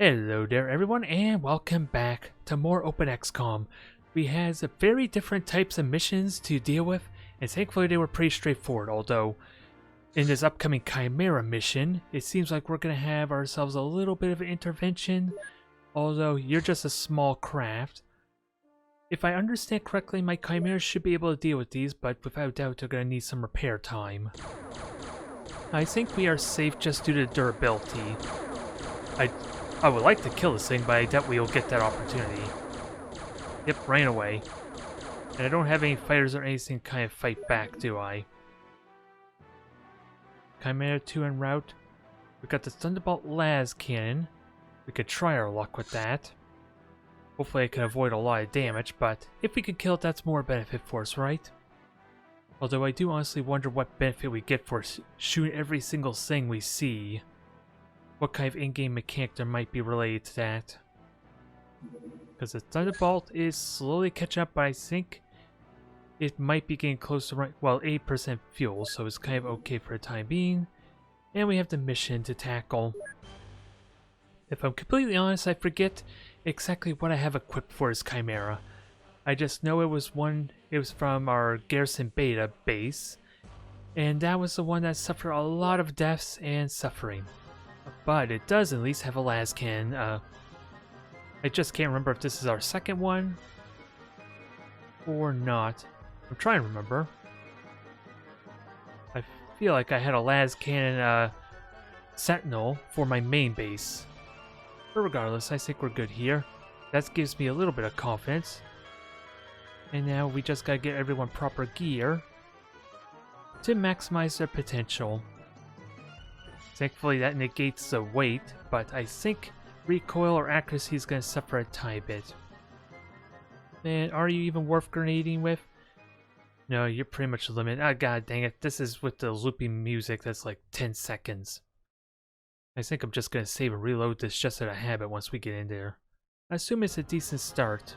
Hello there everyone and welcome back to more Open XCom. We had some very different types of missions to deal with, and thankfully they were pretty straightforward, although in this upcoming Chimera mission, it seems like we're going to have ourselves a little bit of an intervention, although you're just a small craft. If I understand correctly, my Chimeras should be able to deal with these, but without doubt they're going to need some repair time. I think we are safe just due to durability. I would like to kill this thing, but I doubt we'll get that opportunity. Yep, ran away. And I don't have any fighters or anything to kind of fight back, do I? Chimera 2 en route. We got the Thunderbolt Las cannon. We could try our luck with that. Hopefully I can avoid a lot of damage, but if we can kill it, that's more benefit for us, right? Although I do honestly wonder what benefit we get for shooting every single thing we see. What kind of in-game mechanic there might be related to that. Because the Thunderbolt is slowly catching up, but I think it might be getting close to right, well, 8% fuel, so it's kind of okay for the time being. And we have the mission to tackle. If I'm completely honest, I forget exactly what I have equipped for this Chimera. I just know it was from our Garrison Beta base, and that was the one that suffered a lot of deaths and suffering. But it does at least have a las cannon. I just can't remember if this is our second one or not. I'm trying to remember. I feel like I had a las cannon sentinel for my main base. But regardless, I think we're good here. That gives me a little bit of confidence. And now we just gotta get everyone proper gear to maximize their potential. Thankfully that negates the weight, but I think recoil or accuracy is going to suffer a tiny bit. Man, are you even worth grenading with? No, you're pretty much limited. Ah, god dang it. This is with the looping music that's like 10 seconds. I think I'm just going to save and reload this just out of habit once we get in there. I assume it's a decent start,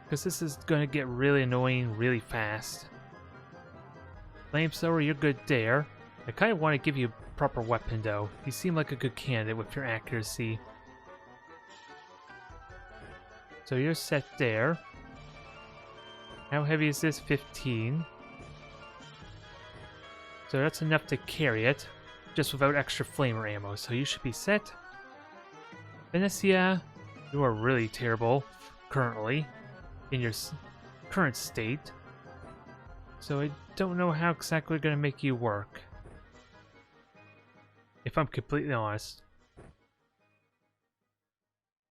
because this is going to get really annoying really fast. Flamethrower, you're good there. I kind of want to give you a proper weapon though. You seem like a good candidate with your accuracy. So you're set there. How heavy is this? 15. So that's enough to carry it, just without extra flamer ammo. So you should be set. Venetia, you are really terrible currently in your current state. So I don't know how exactly we're going to make you work, if I'm completely honest.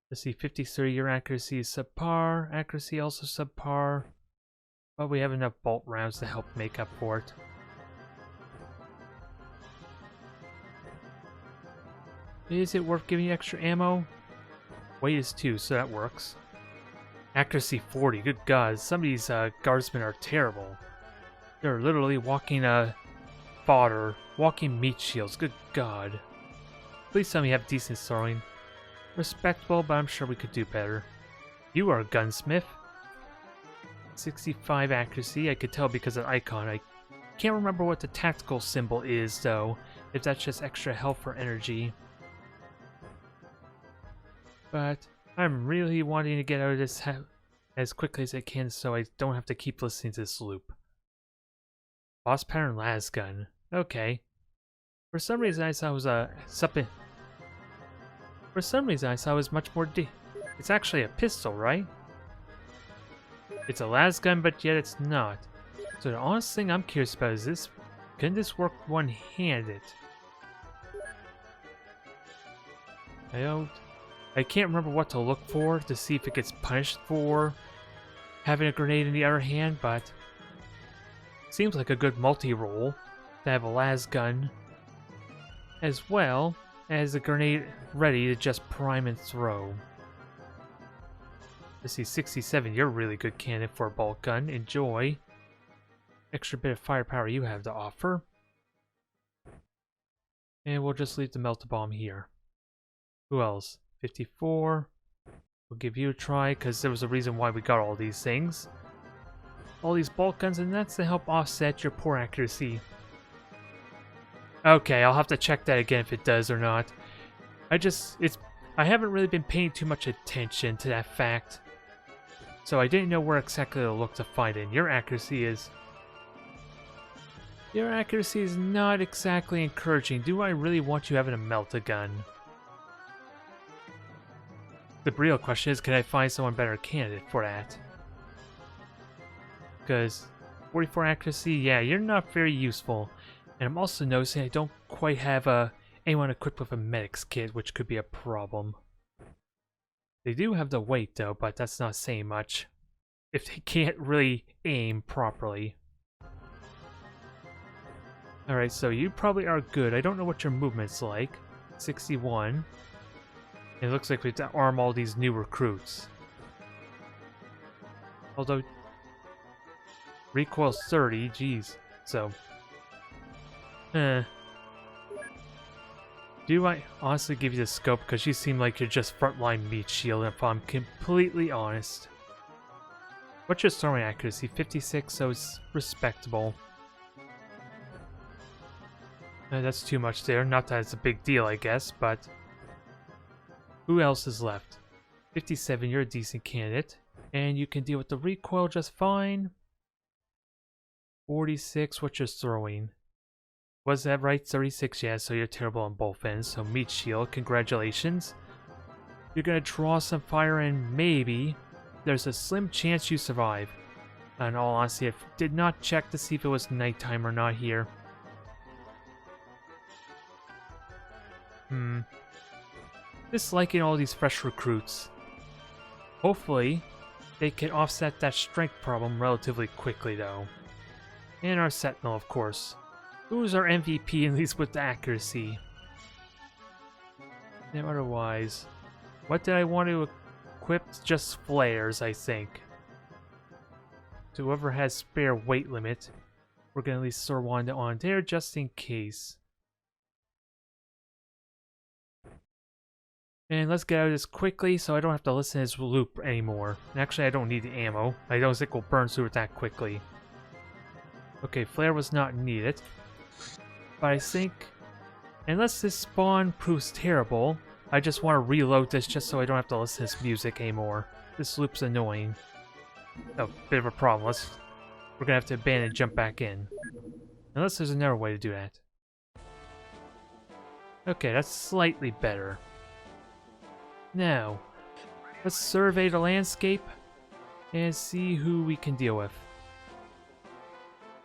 Let's see, 53, your accuracy is subpar, accuracy also subpar, but we have enough bolt rounds to help make up for it. Is it worth giving you extra ammo? Weight is 2, so that works. Accuracy 40, good god, some of these guardsmen are terrible. They're literally walking fodder, walking meat shields, good god. Please tell me you have decent throwing. Respectable, but I'm sure we could do better. You are a gunsmith. 65 accuracy, I could tell because of the icon. I can't remember what the tactical symbol is though, if that's just extra health or energy. But I'm really wanting to get out of this as quickly as I can so I don't have to keep listening to this loop. Boss pattern las gun. Okay. For some reason I thought it was something. For some reason I thought it was much more it's actually a pistol, right? It's a las gun, but yet it's not. So the honest thing I'm curious about is this: can this work one-handed? I can't remember what to look for to see if it gets punished for having a grenade in the other hand, but seems like a good multi-role to have a las gun as well as a grenade ready to just prime and throw. Let's see, 67, you're a really good candidate for a bolt gun. Enjoy. Extra bit of firepower you have to offer. And we'll just leave the melta bomb here. Who else? 54. We'll give you a try because there was a reason why we got all these things. All these bolt guns, and that's to help offset your poor accuracy. Okay, I'll have to check that again if it does or not. It's I haven't really been paying too much attention to that fact, so I didn't know where exactly to look to find it. Your accuracy is not exactly encouraging. Do I really want you having a melt-a-gun? The real question is, can I find someone better candidate for that? Because 44 accuracy, yeah, you're not very useful. And I'm also noticing I don't quite have anyone equipped with a medic's kit, which could be a problem. They do have the weight though, but that's not saying much if they can't really aim properly. Alright, so you probably are good. I don't know what your movement's like. 61. It looks like we have to arm all these new recruits. Although, recoil's 30, geez. So, do I honestly give you the scope? Because you seem like you're just frontline meat shield, if I'm completely honest. What's your throwing accuracy? 56, so it's respectable. That's too much there. Not that it's a big deal, I guess, but... Who else is left? 57, you're a decent candidate. And you can deal with the recoil just fine. 46, what's your throwing? Was that right? 36, yeah, so you're terrible on both ends. So meat shield, congratulations. You're gonna draw some fire and maybe there's a slim chance you survive. In all honesty, I did not check to see if it was nighttime or not here. Disliking all these fresh recruits. Hopefully, they can offset that strength problem relatively quickly though. And our Sentinel, of course. Who's our MVP, at least with the accuracy? And otherwise, what did I want to equip? Just flares, I think. So whoever has spare weight limit, we're going to at least throw one on there just in case. And let's get out of this quickly so I don't have to listen to this loop anymore. Actually, I don't need the ammo. I don't think we'll burn through it that quickly. Okay, flare was not needed. But I think, unless this spawn proves terrible, I just want to reload this just so I don't have to listen to this music anymore. This loop's annoying. Oh, bit of a problem. We're gonna have to abandon and jump back in. Unless there's another way to do that. Okay, that's slightly better. Now, let's survey the landscape and see who we can deal with.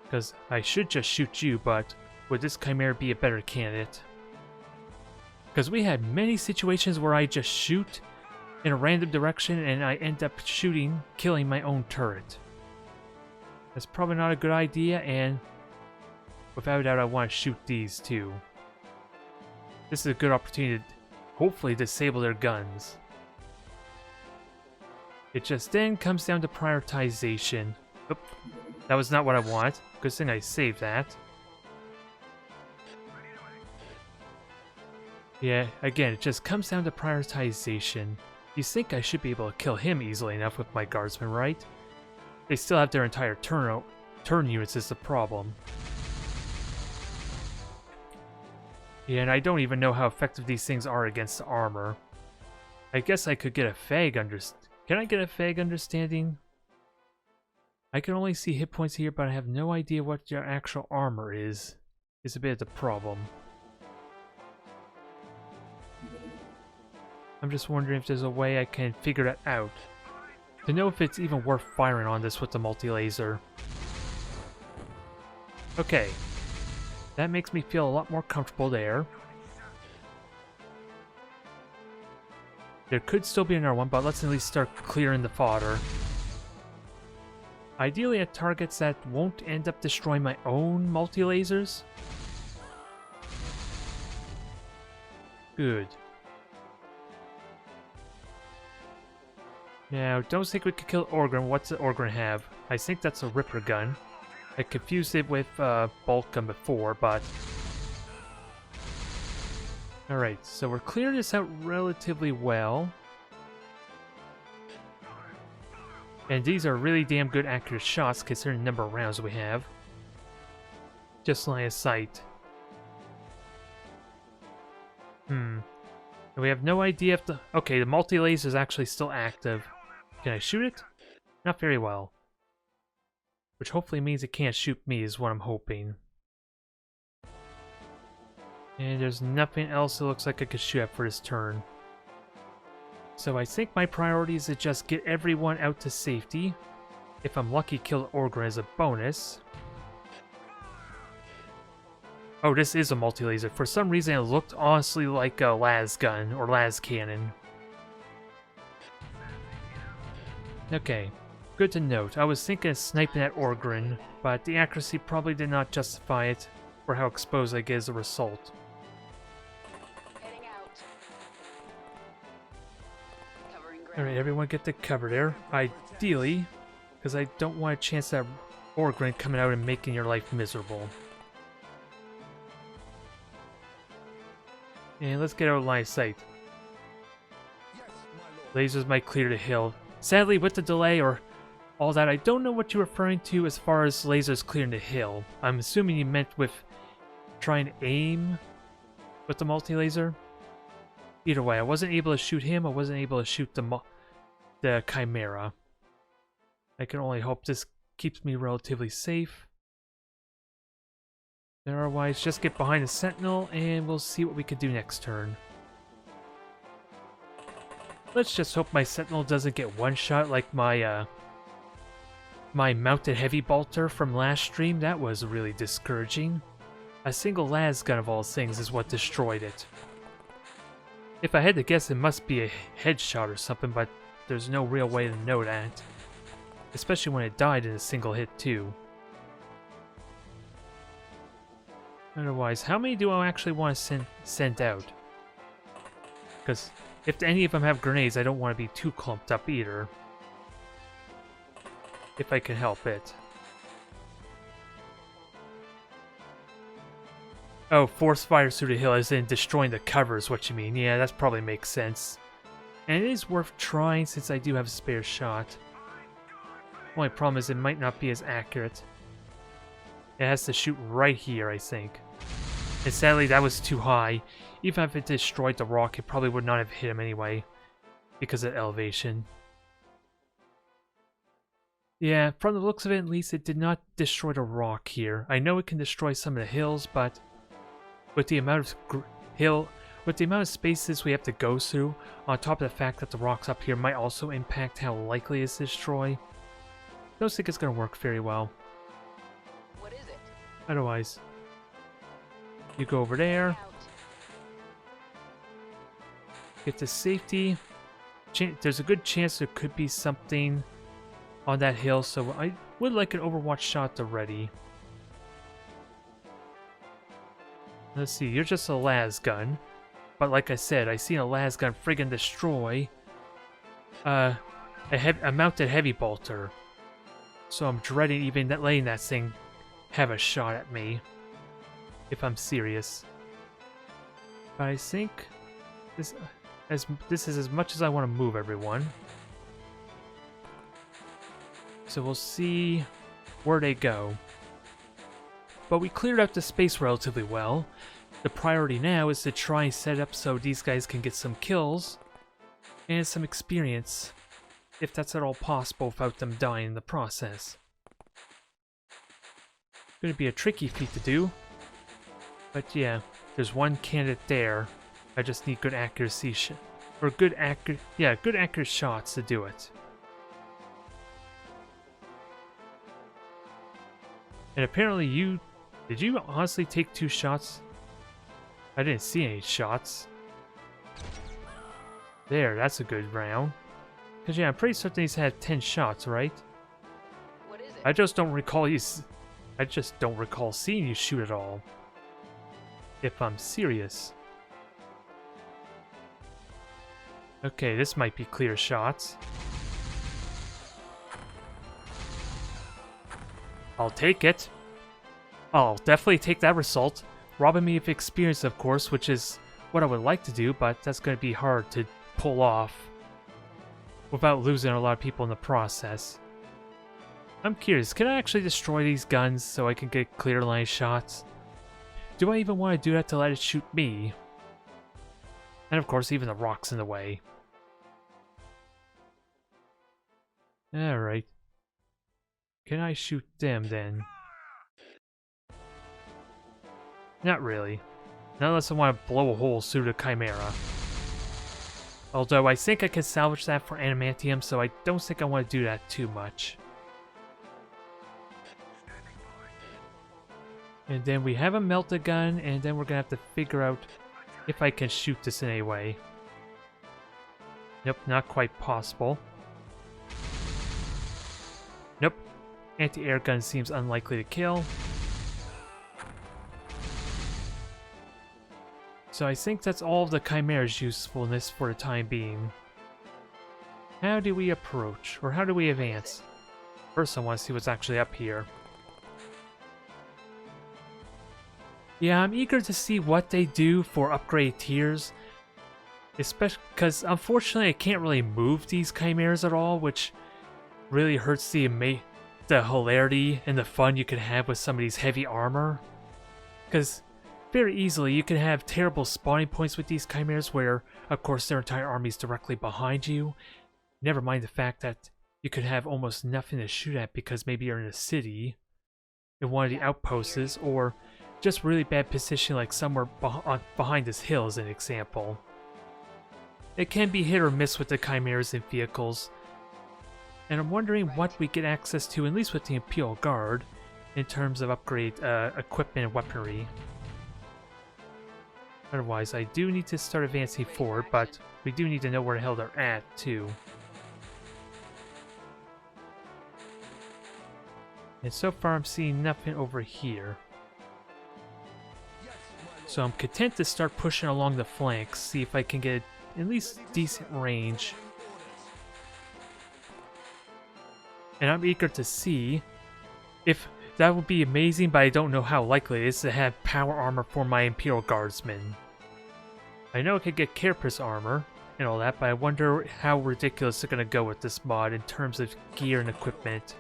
Because I should just shoot you, but would this Chimera be a better candidate? Because we had many situations where I just shoot in a random direction and I end up killing my own turret. That's probably not a good idea, and without a doubt I want to shoot these too. This is a good opportunity to hopefully disable their guns. It just then comes down to prioritization. Oop, that was not what I want. Good thing I saved that. Yeah, again, it just comes down to prioritization. You think I should be able to kill him easily enough with my guardsmen, right? They still have their entire turn units is the problem. Yeah, and I don't even know how effective these things are against the armor. I guess I could get a Fag Can I get a Fag understanding? I can only see hit points here, but I have no idea what your actual armor is. It's a bit of the problem. I'm just wondering if there's a way I can figure that out. To know if it's even worth firing on this with the multi-laser. Okay. That makes me feel a lot more comfortable there. There could still be another one, but let's at least start clearing the fodder. Ideally at targets that won't end up destroying my own multi-lasers. Good. Now, don't think we could kill Orgrim. What's the Orgrim have? I think that's a Ripper gun. I confused it with Bolt gun before, but... Alright, so we're clearing this out relatively well. And these are really damn good accurate shots considering the number of rounds we have. Just line of sight. And we have no idea if the... Okay, the multi-laser is actually still active. Can I shoot it? Not very well. Which hopefully means it can't shoot me is what I'm hoping. And there's nothing else it looks like I could shoot at for this turn. So I think my priority is to just get everyone out to safety. If I'm lucky, kill the Orgren as a bonus. Oh, this is a multi-laser. For some reason, it looked honestly like a las gun or las cannon. Okay, good to note. I was thinking of sniping at Orgren, but the accuracy probably did not justify it for how exposed I get as a result. Alright, everyone get to cover there. Ideally, because I don't want a chance that Orgren coming out and making your life miserable. And let's get out of line of sight. Lasers might clear the hill. Sadly, with the delay or all that, I don't know what you're referring to as far as lasers clearing the hill. I'm assuming you meant with trying to aim with the multi-laser. Either way, I wasn't able to shoot him, I wasn't able to shoot the Chimera. I can only hope this keeps me relatively safe. Otherwise, just get behind the Sentinel and we'll see what we can do next turn. Let's just hope my Sentinel doesn't get one shot like my my mounted heavy bolter from last stream. That was really discouraging. A single las gun of all things is what destroyed it. If I had to guess, it must be a headshot or something, but there's no real way to know that. Especially when it died in a single hit too. Otherwise, how many do I actually want to send out? Because if any of them have grenades, I don't want to be too clumped up either. If I can help it. Oh, force fires through the hill as in destroying the cover is what you mean. Yeah, that probably makes sense. And it is worth trying since I do have a spare shot. Only problem is it might not be as accurate. It has to shoot right here, I think. And sadly, that was too high. Even if it destroyed the rock, it probably would not have hit him anyway. Because of elevation. Yeah, from the looks of it at least, it did not destroy the rock here. I know it can destroy some of the hills, but with the amount of spaces we have to go through, on top of the fact that the rocks up here might also impact how likely it is to destroy, I don't think it's going to work very well. What is it? Otherwise, you go over there, get to safety. There's a good chance there could be something on that hill, so I would like an Overwatch shot to ready. Let's see, you're just a las gun. But like I said, I seen a las gun friggin' destroy a mounted heavy bolter. So I'm dreading even letting that thing have a shot at me. If I'm serious. But I think this is as much as I want to move everyone. So we'll see where they go. But we cleared out the space relatively well. The priority now is to try and set up so these guys can get some kills and some experience, if that's at all possible without them dying in the process. Gonna be a tricky feat to do, but yeah, there's one candidate there. I just need good accuracy good accurate shots to do it. And apparently did you honestly take 2 shots? I didn't see any shots. There, that's a good round. Because yeah, I'm pretty certain he's had 10 shots, right? What is it? I just don't recall seeing you shoot at all. If I'm serious. Okay, this might be clear shots. I'll take it. I'll definitely take that result. Robbing me of experience, of course, which is what I would like to do, but that's going to be hard to pull off without losing a lot of people in the process. I'm curious, can I actually destroy these guns so I can get clear line shots? Do I even want to do that to let it shoot me? And of course, even the rocks in the way. Alright. Can I shoot them then? Not really. Not unless I want to blow a hole through the Chimera. Although I think I can salvage that for adamantium, so I don't think I want to do that too much. And then we have a melta gun, and then we're gonna have to figure out if I can shoot this in any way. Nope, not quite possible. Nope. Anti-air gun seems unlikely to kill. So I think that's all of the Chimera's usefulness for the time being. How do we approach? Or how do we advance? First I want to see what's actually up here. Yeah, I'm eager to see what they do for upgrade tiers. Especially because, unfortunately, I can't really move these Chimeras at all, which really hurts the hilarity and the fun you can have with some of these heavy armor. Because very easily, you can have terrible spawning points with these Chimeras where, of course, their entire army is directly behind you. Never mind the fact that you could have almost nothing to shoot at because maybe you're in a city, in one of the outposts, or just really bad position like somewhere behind this hill as an example. It can be hit or miss with the Chimeras and vehicles, and I'm wondering what we get access to, at least with the Imperial Guard, in terms of upgrade equipment and weaponry. Otherwise, I do need to start advancing forward, but we do need to know where the hell they're at, too. And so far, I'm seeing nothing over here. So I'm content to start pushing along the flanks, see if I can get at least decent range. And I'm eager to see if that would be amazing, but I don't know how likely it is to have power armor for my Imperial Guardsmen. I know I could get Carapace armor and all that, but I wonder how ridiculous they're going to go with this mod in terms of gear and equipment.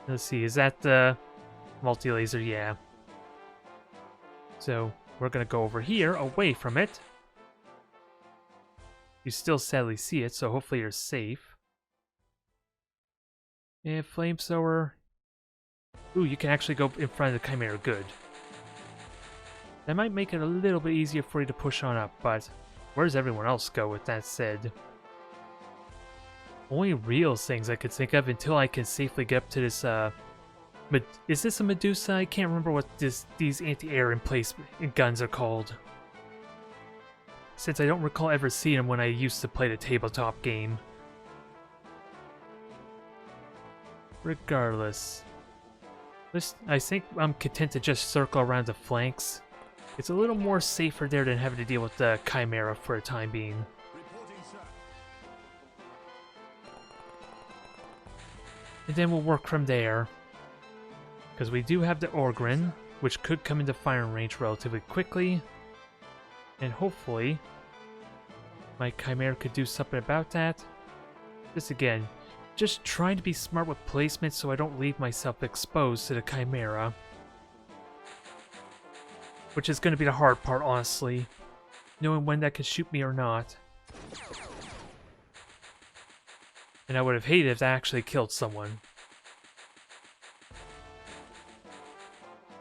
Let's see, is that the multi-laser? Yeah. So we're going to go over here, away from it. You still sadly see it, so hopefully you're safe. And flamethrower. Ooh, you can actually go in front of the Chimera. Good. That might make it a little bit easier for you to push on up, but where does everyone else go with that said? Only real things I could think of until I can safely get up to this, is this a Medusa? I can't remember what these anti-air emplacement guns are called. Since I don't recall ever seeing them when I used to play the tabletop game. Regardless. I think I'm content to just circle around the flanks. It's a little more safer there than having to deal with the Chimera for a time being. And then we'll work from there. Because we do have the Orgrin, which could come into firing range relatively quickly. And hopefully, my Chimera could do something about that. Just again, just trying to be smart with placement so I don't leave myself exposed to the Chimera. Which is going to be the hard part, honestly. Knowing when that can shoot me or not. And I would have hated if that actually killed someone.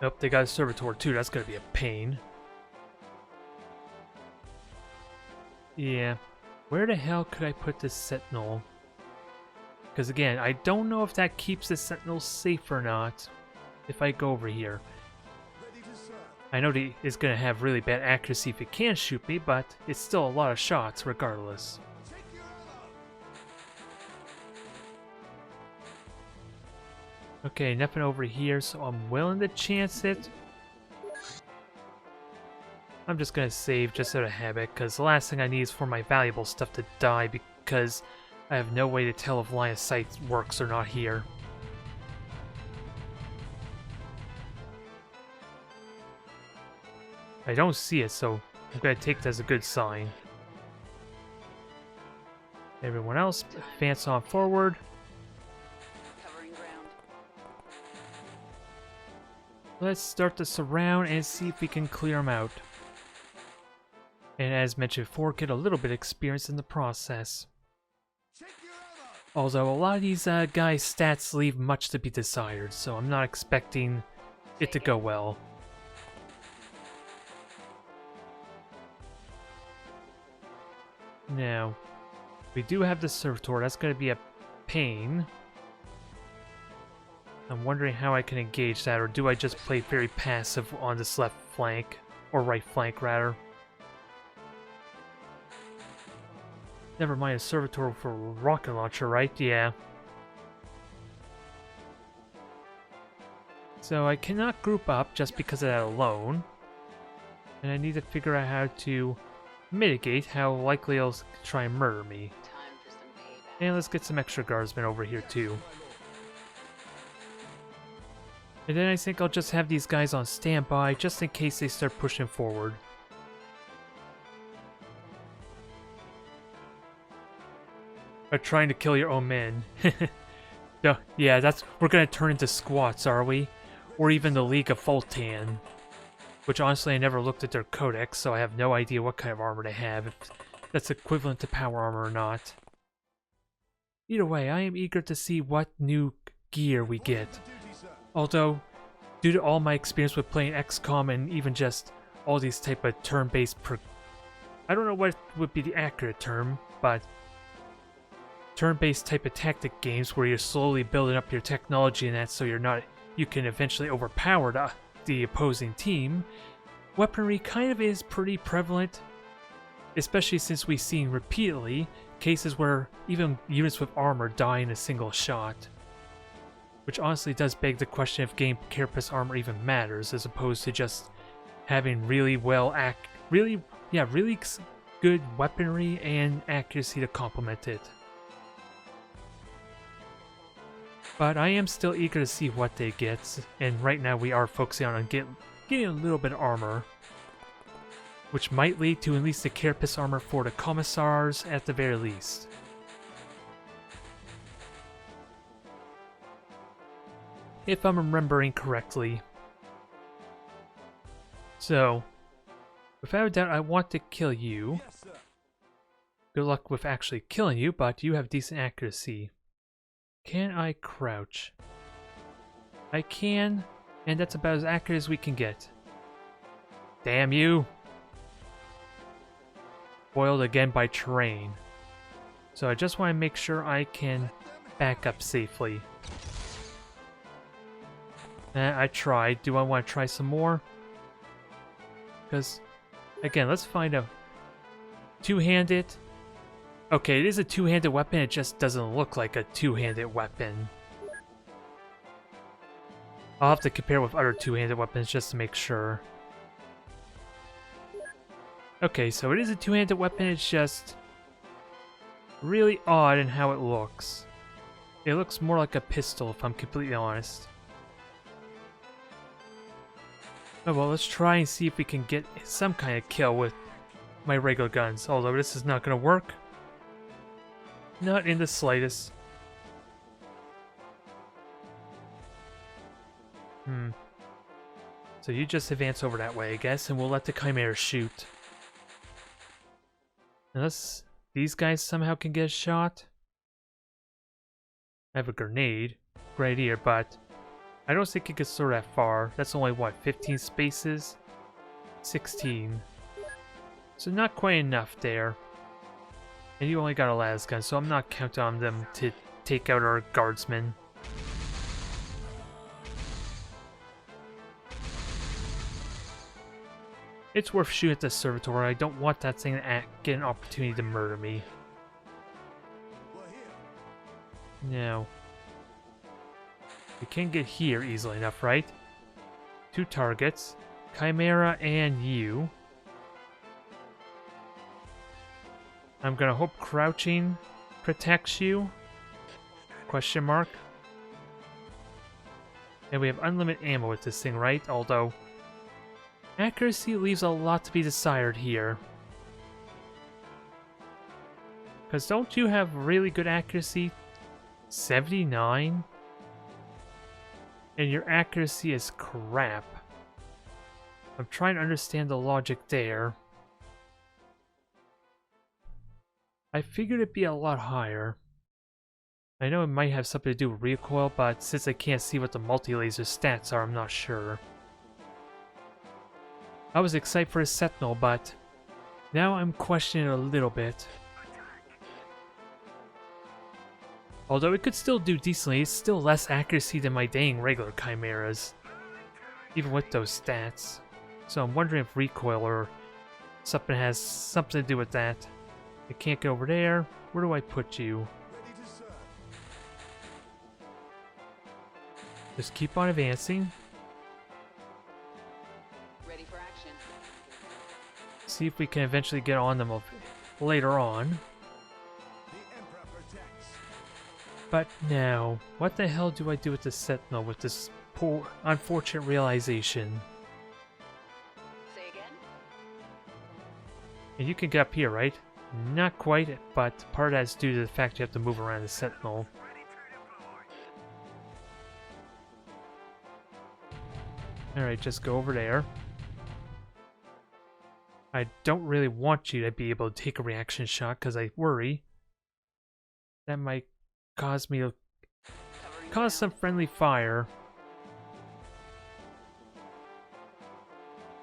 Nope, they got a servitor too, that's going to be a pain. Yeah. Where the hell could I put this Sentinel? Because again, I don't know if that keeps the Sentinel safe or not. If I go over here. I know it's going to have really bad accuracy if it can shoot me, but it's still a lot of shots regardless. Okay, nothing over here, so I'm willing to chance it. I'm just going to save just out of habit, because the last thing I need is for my valuable stuff to die, because I have no way to tell if line of sight works or not here. I don't see it, so I'm going to take it as a good sign. Everyone else, advance on forward. Covering ground. Let's start to surround and see if we can clear them out. And as mentioned before, get a little bit of experience in the process. Although a lot of these guys' stats leave much to be desired, so I'm not expecting it to go well. Now, we do have the servitor. That's going to be a pain. I'm wondering how I can engage that, or do I just play very passive on this left flank, or right flank rather. Never mind a servitor for rocket launcher, right? Yeah. So I cannot group up just because of that alone. And I need to figure out how to mitigate how likely they'll try and murder me. Time for some payback. And let's get some extra guardsmen over here too. And then I think I'll just have these guys on standby just in case they start pushing forward. Or trying to kill your own men. Yeah, that's we're gonna turn into squats, are we? Or even the League of Fultan. Which honestly I never looked at their codex, so I have no idea what kind of armor they have, if that's equivalent to power armor or not. Either way, I am eager to see what new gear we get. Although, due to all my experience with playing XCom and even just all these type of turn-based I don't know what would be the accurate term, but turn-based type of tactic games where you're slowly building up your technology and that so you can eventually overpower the opposing team, weaponry kind of is pretty prevalent, especially since we've seen repeatedly cases where even units with armor die in a single shot. Which honestly does beg the question if getting carapace armor even matters, as opposed to just having really good weaponry and accuracy to complement it. But I am still eager to see what they get, and right now we are focusing on getting a little bit of armor, which might lead to at least the carapace armor for the commissars at the very least. If I'm remembering correctly. So, without a doubt, I want to kill you. Good luck with actually killing you, but you have decent accuracy. Can I crouch? I can, and that's about as accurate as we can get. Damn you! Foiled again by terrain. So I just want to make sure I can back up safely. I tried. Do I want to try some more? Because, again, let's find a two-handed. Okay, it is a two-handed weapon, it just doesn't look like a two-handed weapon. I'll have to compare with other two-handed weapons just to make sure. Okay, so it is a two-handed weapon, it's just really odd in how it looks. It looks more like a pistol, if I'm completely honest. Oh well, let's try and see if we can get some kind of kill with my regular guns, although this is not going to work. Not in the slightest. So you just advance over that way, I guess, and we'll let the chimeras shoot. Unless these guys somehow can get a shot. I have a grenade right here, but I don't think it can soar that far. That's only, what, 15 spaces? 16. So not quite enough there. And you only got a las gun, so I'm not counting on them to take out our guardsmen. It's worth shooting at the servitor. I don't want that thing to get an opportunity to murder me. Now, we can get here easily enough, right? 2 targets, Chimera and you. I'm gonna hope crouching protects you? Question mark. And we have unlimited ammo with this thing, right? Although, accuracy leaves a lot to be desired here. Because don't you have really good accuracy? 79? And your accuracy is crap. I'm trying to understand the logic there. I figured it'd be a lot higher. I know it might have something to do with recoil, but since I can't see what the multi-laser stats are, I'm not sure. I was excited for a Sentinel, but now I'm questioning it a little bit. Although it could still do decently, it's still less accuracy than my dang regular Chimeras, even with those stats. So I'm wondering if recoil or something has something to do with that. I can't get over there. Where do I put you? Just keep on advancing. Ready for action. See if we can eventually get on them later on. But now, what the hell do I do with the Sentinel with this poor, unfortunate realization? Say again? And you can get up here, right? Not quite, but part of that is due to the fact you have to move around the Sentinel. Alright, just go over there. I don't really want you to be able to take a reaction shot because I worry that might cause me to cause some friendly fire.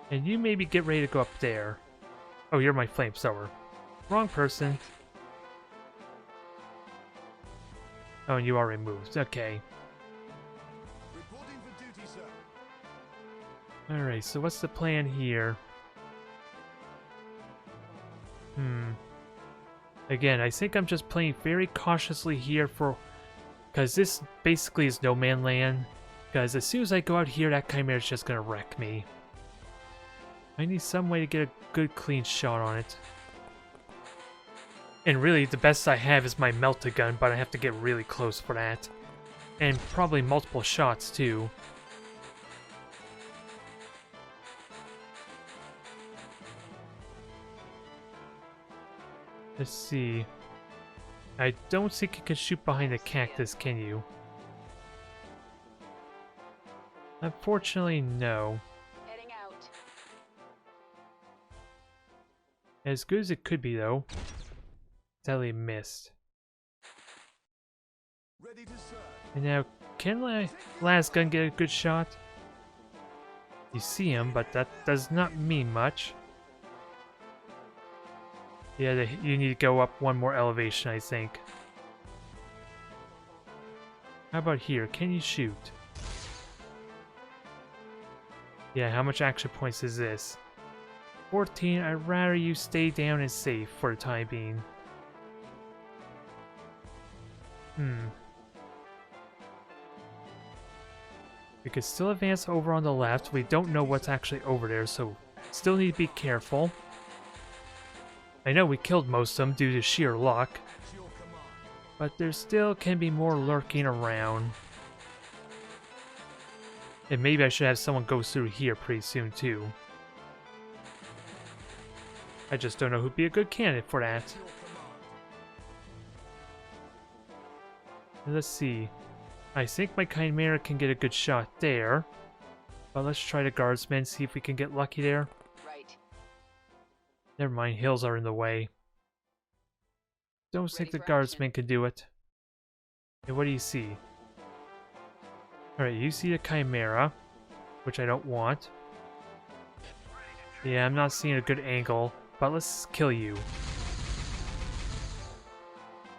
And you maybe get ready to go up there. Oh, you're my flamethrower. Wrong person. Oh, and you already moved. Okay. Reporting for duty, sir. Alright, so what's the plan here? Again, I think I'm just playing very cautiously here because this basically is no man land. Because as soon as I go out here, that Chimera is just gonna wreck me. I need some way to get a good clean shot on it. And really, the best I have is my melta gun, but I have to get really close for that. And probably multiple shots too. Let's see. I don't think you can shoot behind the cactus, can you? Unfortunately, no. Heading out. As good as it could be, though. Sadly missed. Ready to serve. And now, can last gun get a good shot? You see him, but that does not mean much. Yeah, you need to go up one more elevation, I think. How about here? Can you shoot? Yeah, how much action points is this? 14. I'd rather you stay down and safe for the time being. We could still advance over on the left. We don't know what's actually over there, so still need to be careful. I know we killed most of them due to sheer luck, At your command. but there still can be more lurking around. And maybe I should have someone go through here pretty soon too. I just don't know who'd be a good candidate for that. At your command. Let's see. I think my Chimera can get a good shot there. But let's try the guardsmen, see if we can get lucky there. Right. Never mind, hills are in the way. Don't think the for guardsmen can do it. And what do you see? Alright, you see the Chimera, which I don't want. Yeah, I'm not seeing a good angle, but let's kill you.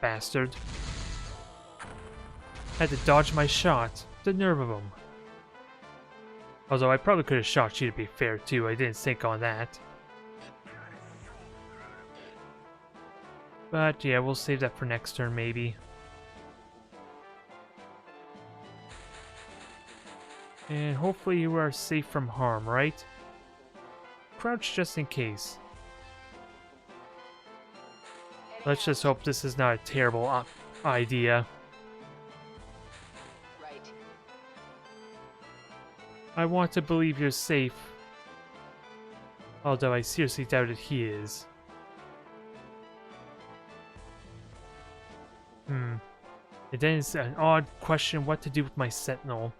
Bastard. Had to dodge my shot. The nerve of him. Although I probably could have shot you to be fair too, I didn't think on that. But yeah, we'll save that for next turn maybe. And hopefully you are safe from harm, right? Crouch just in case. Let's just hope this is not a terrible idea. Right. I want to believe you're safe. Although I seriously doubt that he is. And then it's an odd question what to do with my Sentinel.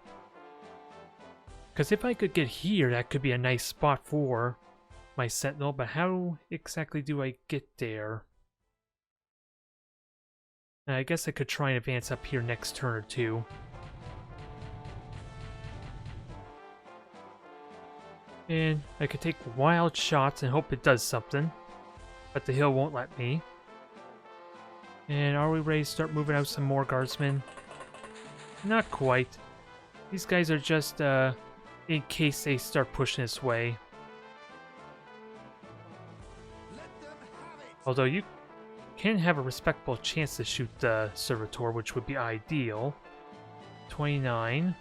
Because if I could get here, that could be a nice spot for my Sentinel, but how exactly do I get there? I guess I could try and advance up here next turn or two. And I could take wild shots and hope it does something. But the hill won't let me. And are we ready to start moving out some more guardsmen? Not quite. These guys are just, in case they start pushing this way. Although you can have a respectable chance to shoot the servitor, which would be ideal. 29.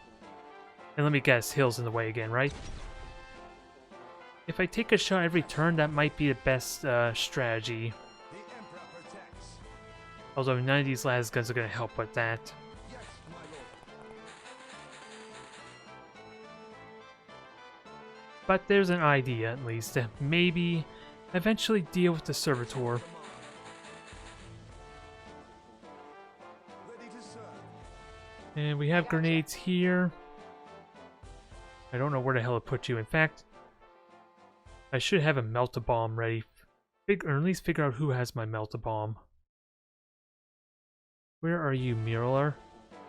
And let me guess, hill's in the way again, right? If I take a shot every turn, that might be the best strategy. The Emperor protects. Although none of these las guns are going to help with that. Yes, my lord. But there's an idea, at least, to maybe eventually deal with the servitor. Ready to serve. And we have grenades here. I don't know where the hell to put you. In fact, I should have a melt-a-bomb ready. Or at least figure out who has my melt-a-bomb. Where are you, Mueller?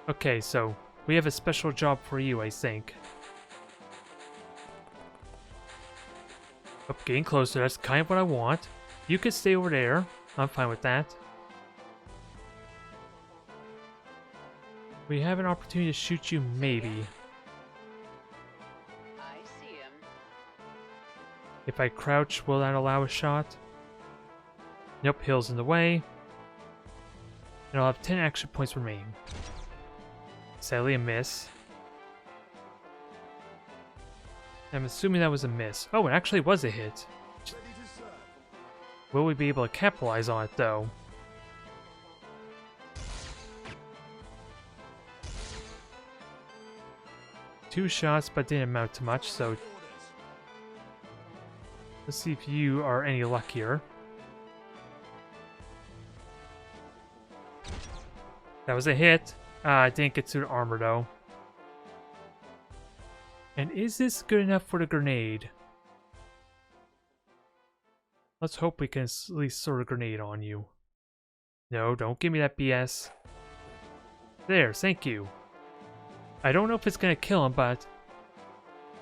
Okay, so we have a special job for you, I think. Oh, getting closer. That's kind of what I want. You can stay over there. I'm fine with that. We have an opportunity to shoot you, maybe. I see him. If I crouch, will that allow a shot? Nope, hill's in the way. And I'll have 10 action points remaining. Sadly, a miss. I'm assuming that was a miss. Oh, it actually was a hit. Ready to serve. Will we be able to capitalize on it, though? Two shots, but didn't amount to much, so Orders. let's see if you are any luckier. That was a hit. I didn't get to the armor, though. And is this good enough for the grenade? Let's hope we can at least sort a grenade on you. No, don't give me that BS. There, thank you. I don't know if it's gonna kill him, but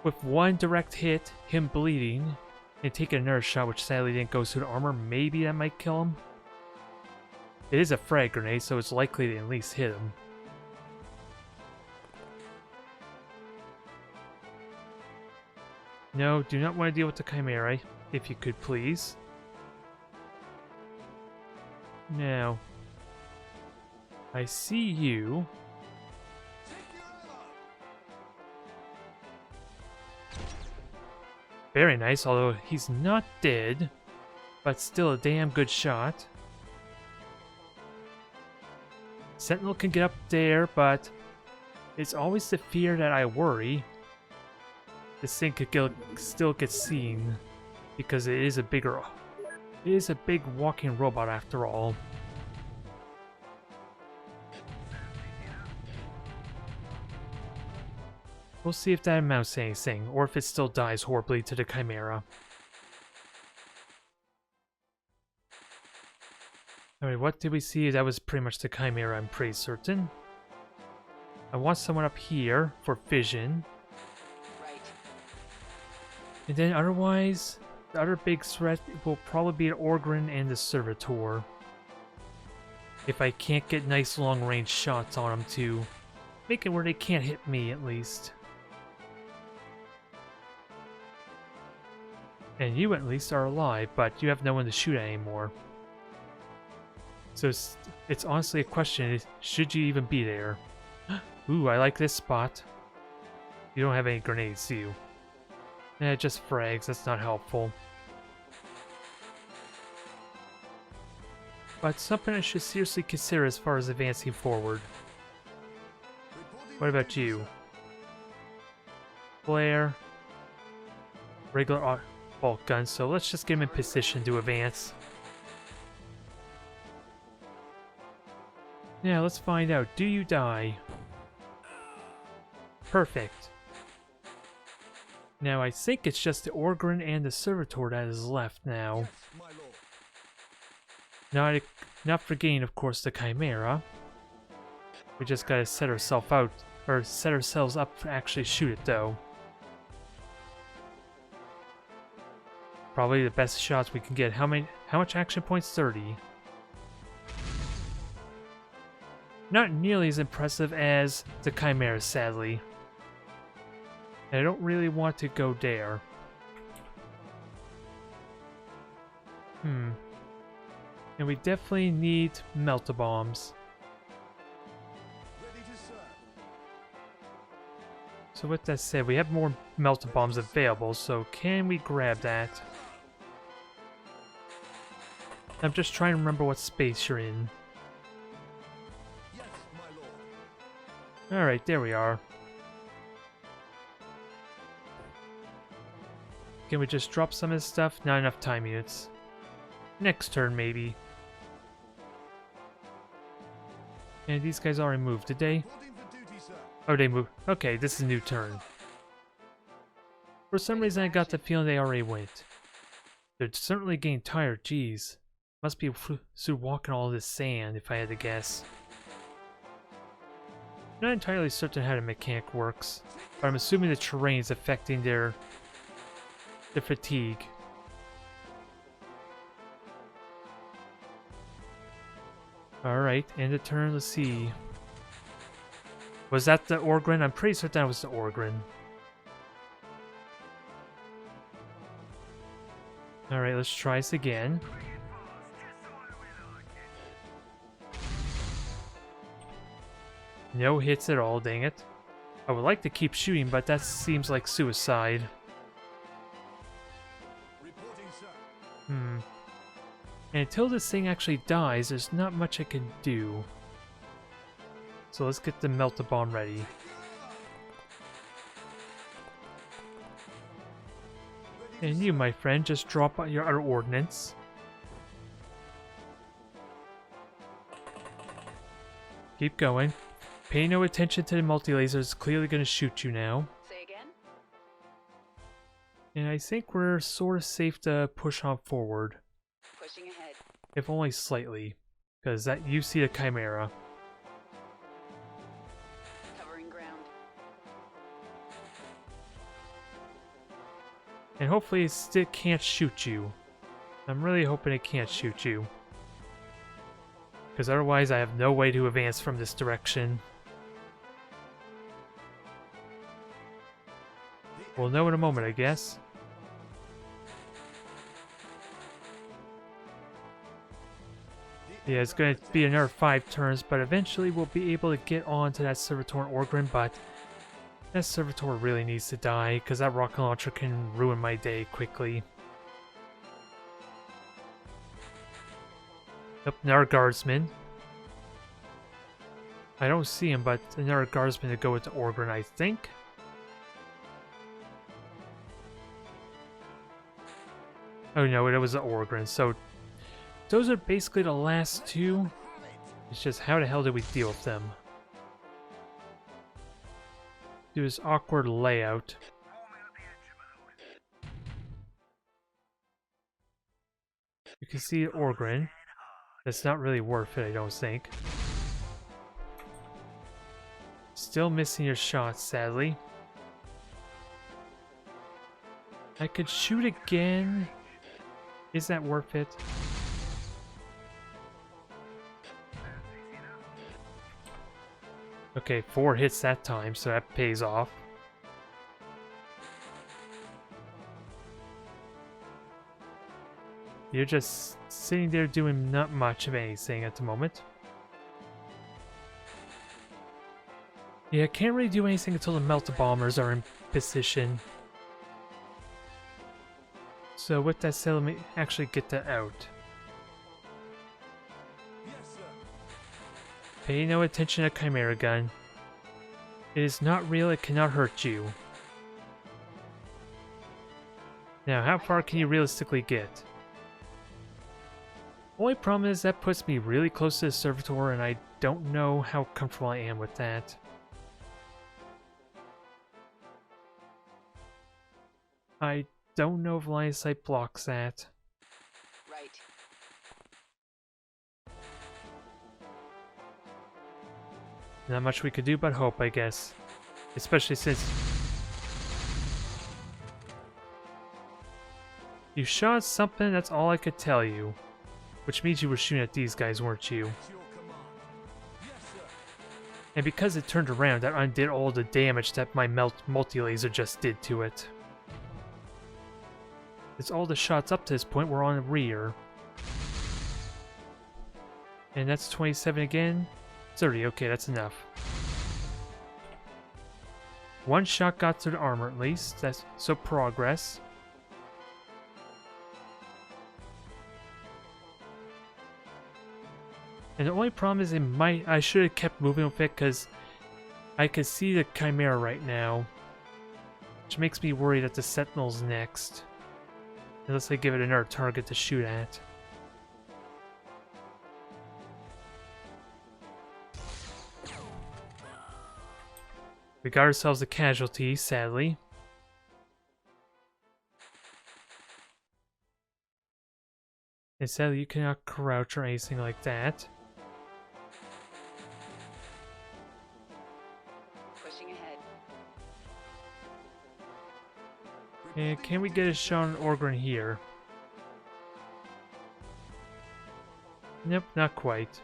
with one direct hit, him bleeding, and taking another shot, which sadly didn't go through the armor, maybe that might kill him. It is a frag grenade, so it's likely to at least hit him. No, do not want to deal with the Chimera, if you could please. Now, I see you. Take your ammo. Very nice, although he's not dead, but still a damn good shot. Sentinel can get up there, but it's always the fear that I worry. This thing could still get seen, because it is a big walking robot after all. We'll see if that amounts to anything, or if it still dies horribly to the Chimera. Alright, what did we see? That was pretty much the Chimera, I'm pretty certain. I want someone up here for vision. Right. And then otherwise, the other big threat will probably be an Orgrin and the Servitor. If I can't get nice long-range shots on them to make it where they can't hit me, at least. And you at least are alive, but you have no one to shoot at anymore. So it's honestly a question, should you even be there? Ooh, I like this spot. You don't have any grenades, do you? Eh, just frags, that's not helpful. But something I should seriously consider as far as advancing forward. Reporting What for about duty, you? sir. Flare. Regular bolt gun, so let's just get him in position to advance. Now, let's find out. Do you die? Perfect. Now, I think it's just the Orgrin and the Servitor that is left now. Yes, my lord. Now, not forgetting, of course, the Chimera. We just gotta set ourselves out, or set ourselves up to actually shoot it, though. Probably the best shots we can get. How much action points? 30. Not nearly as impressive as the Chimera, sadly. And I don't really want to go there. And we definitely need melt-a-bombs. Ready to serve. So with that said, we have more melt-a-bombs available, so can we grab that? I'm just trying to remember what space you're in. Yes, my lord. Alright, there we are. Can we just drop some of this stuff? Not enough time units. Next turn, maybe. And these guys already moved, did they? Reporting for duty, sir. Oh, they moved. Okay, this is a new turn. For some reason, I got the feeling they already went. They're certainly getting tired, jeez. Must be through walking all this sand, if I had to guess. Not entirely certain how the mechanic works, but I'm assuming the terrain is affecting their fatigue. Alright, end of turn, let's see. Was that the Orgrin? I'm pretty certain that was the Orgrin. Alright, let's try this again. No hits at all, dang it. I would like to keep shooting, but that seems like suicide. Reporting, sir. And until this thing actually dies, there's not much I can do. So let's get the melt-a-bomb ready. And you, my friend, just drop out your other ordnance. Keep going. Pay no attention to the multi-laser, it's clearly going to shoot you now. Say again? And I think we're sort of safe to push on forward. Pushing ahead. If only slightly. Because that you see the Chimera. Covering ground. And hopefully it still can't shoot you. I'm really hoping it can't shoot you. Because otherwise I have no way to advance from this direction. We'll know in a moment, I guess. Yeah, it's going to be another 5 turns, but eventually we'll be able to get onto that Servitor and Orgrin, but that Servitor really needs to die, because that rocket launcher can ruin my day quickly. Yep, another guardsman. I don't see him, but another guardsman to go with the Orgrin, I think. Oh no, it was the Orgrin, so those are basically the last two. It's just how the hell did we deal with them? Do this awkward layout. You can see Orgrin. That's not really worth it, I don't think. Still missing your shots, sadly. I could shoot again. Is that worth it? Okay, 4 hits that time, so that pays off. You're just sitting there doing not much of anything at the moment. Yeah, can't really do anything until the melt-a-bombers are in position. So with that said, let me actually get that out. Yes, sir. Pay no attention to Chimera Gun. It is not real, it cannot hurt you. Now, how far can you realistically get? Only problem is that puts me really close to the Servitor, and I don't know how comfortable I am with that. I don't know if line of sight blocks that. Right. Not much we could do but hope, I guess. Especially since you shot something, that's all I could tell you. Which means you were shooting at these guys, weren't you? It's your command. Yes, sir. And because it turned around, that undid all the damage that my multi-laser just did to it. It's all the shots up to this point were on the rear. And that's 27 again. 30, okay, that's enough. One shot got through the armor at least, that's so progress. And the only problem is I should have kept moving with it because I could see the Chimera right now. Which makes me worry that the Sentinel's next. Unless they give it another target to shoot at. We got ourselves a casualty, sadly. And sadly, you cannot crouch or anything like that. Pushing ahead. And can we get a shot on Orgrin here? Nope, not quite.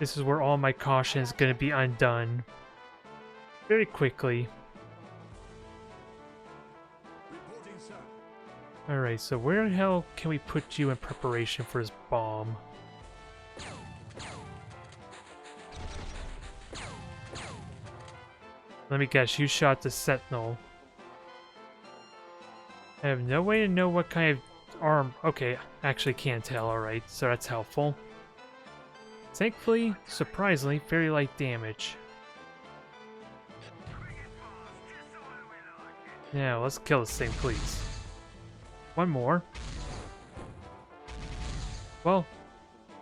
This is where all my caution is going to be undone. Very quickly. Reporting, sir. Alright, so where the hell can we put you in preparation for his bomb? Let me guess, you shot the Sentinel. I have no way to know what kind of arm... Okay, actually can't tell, alright, so that's helpful. Thankfully, surprisingly, very light damage. Now, let's kill this thing, please. One more. Well,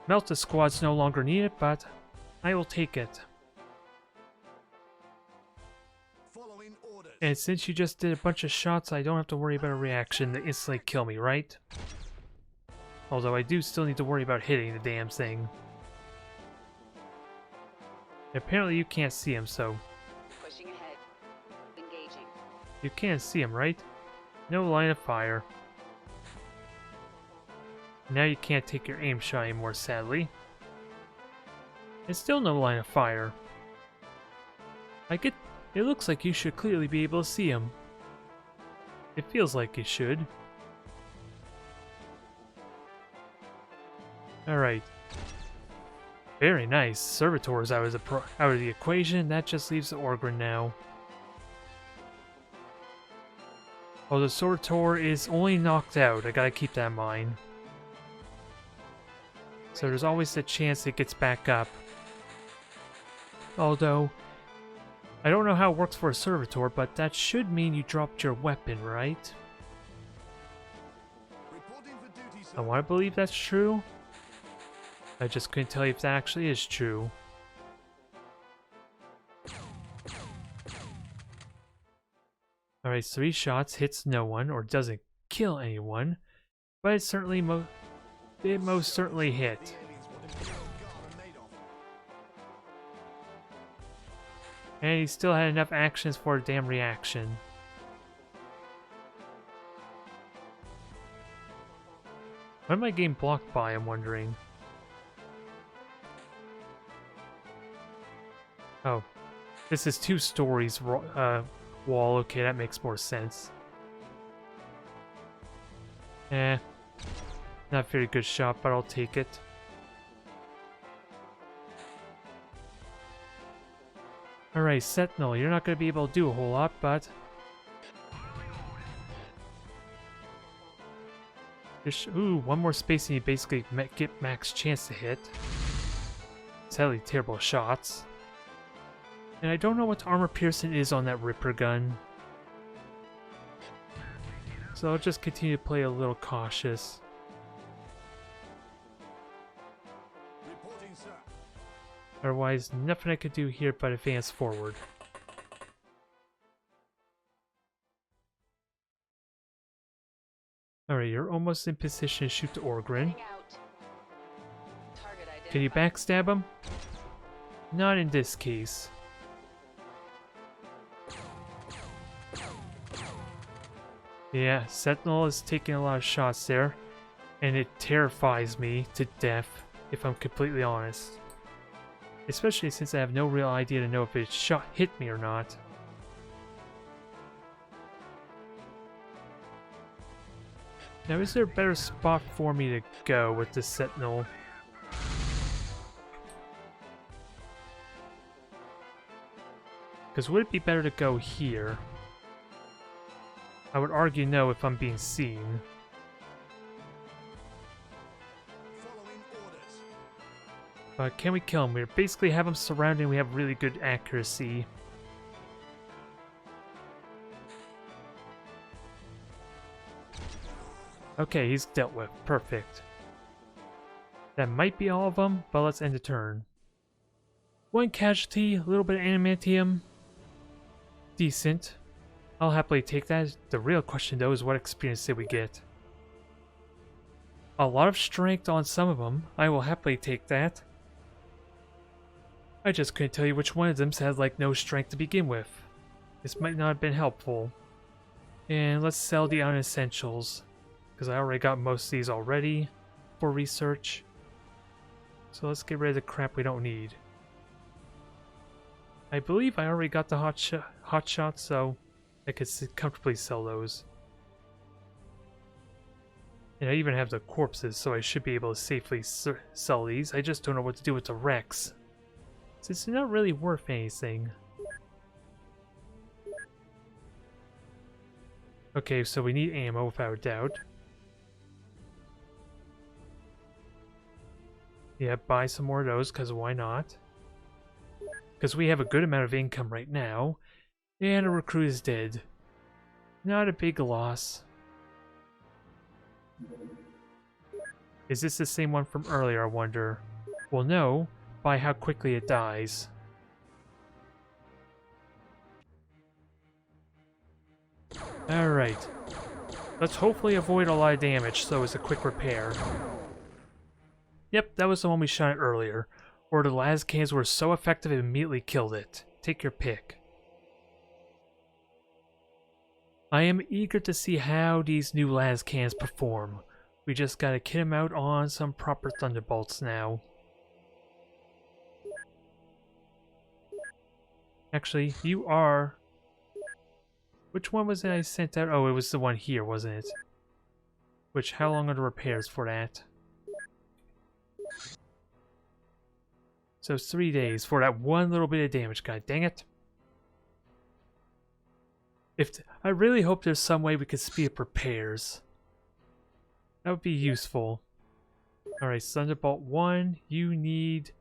Melta Squad's no longer needed, but I will take it. Following orders. And since you just did a bunch of shots, I don't have to worry about a reaction that instantly kill me, right? Although I do still need to worry about hitting the damn thing. Apparently you can't see him, so... Pushing ahead. Engaging. You can't see him, right? No line of fire. Now you can't take your aim shot anymore, sadly. And still no line of fire. It looks like you should clearly be able to see him. It feels like you should. Alright. Very nice. Servitor's out of the equation. That just leaves the Orgrin now. Oh, the Servitor is only knocked out. I gotta keep that in mind. So there's always the chance it gets back up. Although, I don't know how it works for a Servitor, but that should mean you dropped your weapon, right? Reporting for duty, sir. I want to believe that's true. I just couldn't tell you if that actually is true. Alright, 3 shots hits no one, or doesn't kill anyone, but it certainly it most certainly hit. The aliens what Imperial Guard are made of. And he still had enough actions for a damn reaction. What am I getting blocked by, I'm wondering? Oh, this is 2 stories wall. Okay, that makes more sense. Eh, not a very good shot, but I'll take it. Alright, Sentinel, you're not going to be able to do a whole lot, but... Ooh, one more space and you basically get max chance to hit. Sadly, terrible shots. And I don't know what armor piercing is on that Ripper gun. So I'll just continue to play a little cautious. Reporting, sir. Otherwise, nothing I could do here but advance forward. Alright, you're almost in position to shoot the Orgrin. Heading out. Target Can you backstab him? Not in this case. Yeah, Sentinel is taking a lot of shots there, and it terrifies me to death, if I'm completely honest. Especially since I have no real idea to know if its shot hit me or not. Now, is there a better spot for me to go with the Sentinel? Because would it be better to go here? I would argue no if I'm being seen. Following orders. But can we kill him? We basically have him surrounded and we have really good accuracy. Okay, he's dealt with. Perfect. That might be all of them, but let's end the turn. One casualty, a little bit of adamantium. Decent. I'll happily take that. The real question though is what experience did we get? A lot of strength on some of them. I will happily take that. I just couldn't tell you which one of them had like no strength to begin with. This might not have been helpful. And let's sell the unessentials, because I already got most of these already for research. So let's get rid of the crap we don't need. I believe I already got the hot shots, so I could comfortably sell those. And I even have the corpses, so I should be able to safely sell these. I just don't know what to do with the wrecks, since they're not really worth anything. Okay, so we need ammo without a doubt. Yeah, buy some more of those, because why not? Because we have a good amount of income right now. And a recruit is dead. Not a big loss. Is this the same one from earlier, I wonder? Well, no, by how quickly it dies. Alright. Let's hopefully avoid a lot of damage, so it's a quick repair. Yep, that was the one we shot at earlier. Or the las cannons were so effective it immediately killed it. Take your pick. I am eager to see how these new las cannons perform. We just gotta kit them out on some proper thunderbolts now. Actually, you are... Which one was it I sent out? Oh, it was the one here, wasn't it? Which, how long are the repairs for that? So it's 3 days for that one little bit of damage, god dang it. I really hope there's some way we could speed up repairs. That would be useful. Alright, Thunderbolt 1, you need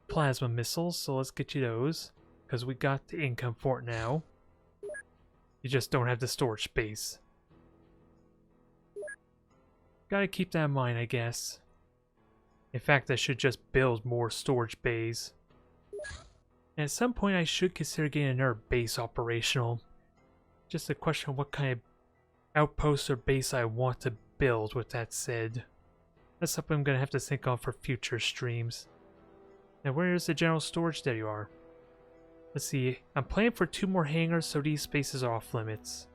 plasma missiles, so let's get you those. Because we got the income for it now. You just don't have the storage space. Gotta keep that in mind, I guess. In fact, I should just build more storage bays. And at some point I should consider getting another base operational. Just a question of what kind of outpost or base I want to build, with that said. That's something I'm going to have to think on for future streams. Now where is the general storage? There you are. Let's see, I'm planning for 2 more hangars, so these spaces are off limits.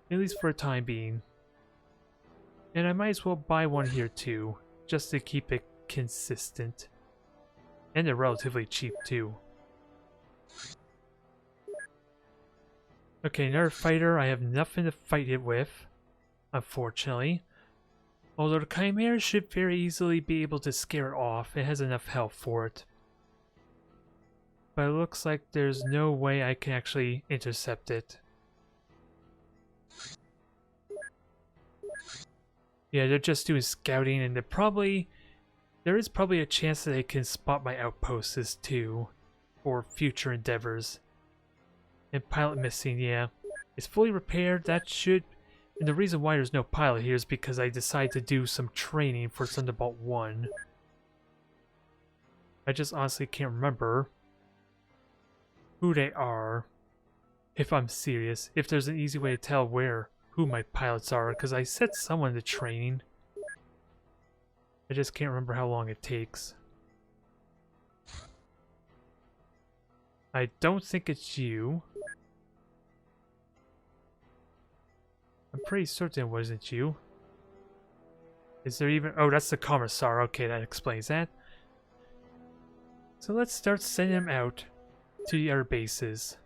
At least for a time being. And I might as well buy one here too, just to keep it consistent. And they're relatively cheap too. Okay, another fighter. I have nothing to fight it with, unfortunately. Although the Chimera should very easily be able to scare it off. It has enough health for it. But it looks like there's no way I can actually intercept it. Yeah, they're just doing scouting, and there is probably a chance that they can spot my outposts too, for future endeavors. And pilot missing, yeah. It's fully repaired, that should... And the reason why there's no pilot here is because I decided to do some training for Thunderbolt 1. I just honestly can't remember who they are, if I'm serious. If there's an easy way to tell who my pilots are, because I set someone to training. I just can't remember how long it takes. I don't think it's you. I'm pretty certain it wasn't you. Is there even... Oh, that's the Commissar. Okay, that explains that. So let's start sending them out to the other bases.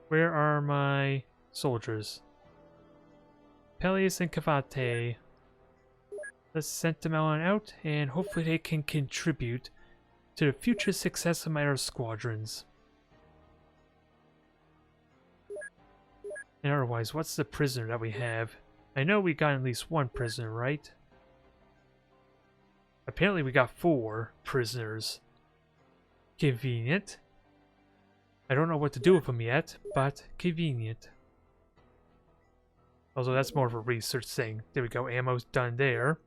Where are my soldiers? Peleus and Cavate. Let's send them on out, and hopefully they can contribute to the future success of my other squadrons. And otherwise, what's the prisoner that we have? I know we got at least one prisoner, right? Apparently we got 4 prisoners. Convenient. I don't know what to do with them yet, but convenient. Although that's more of a research thing. There we go, ammo's done there.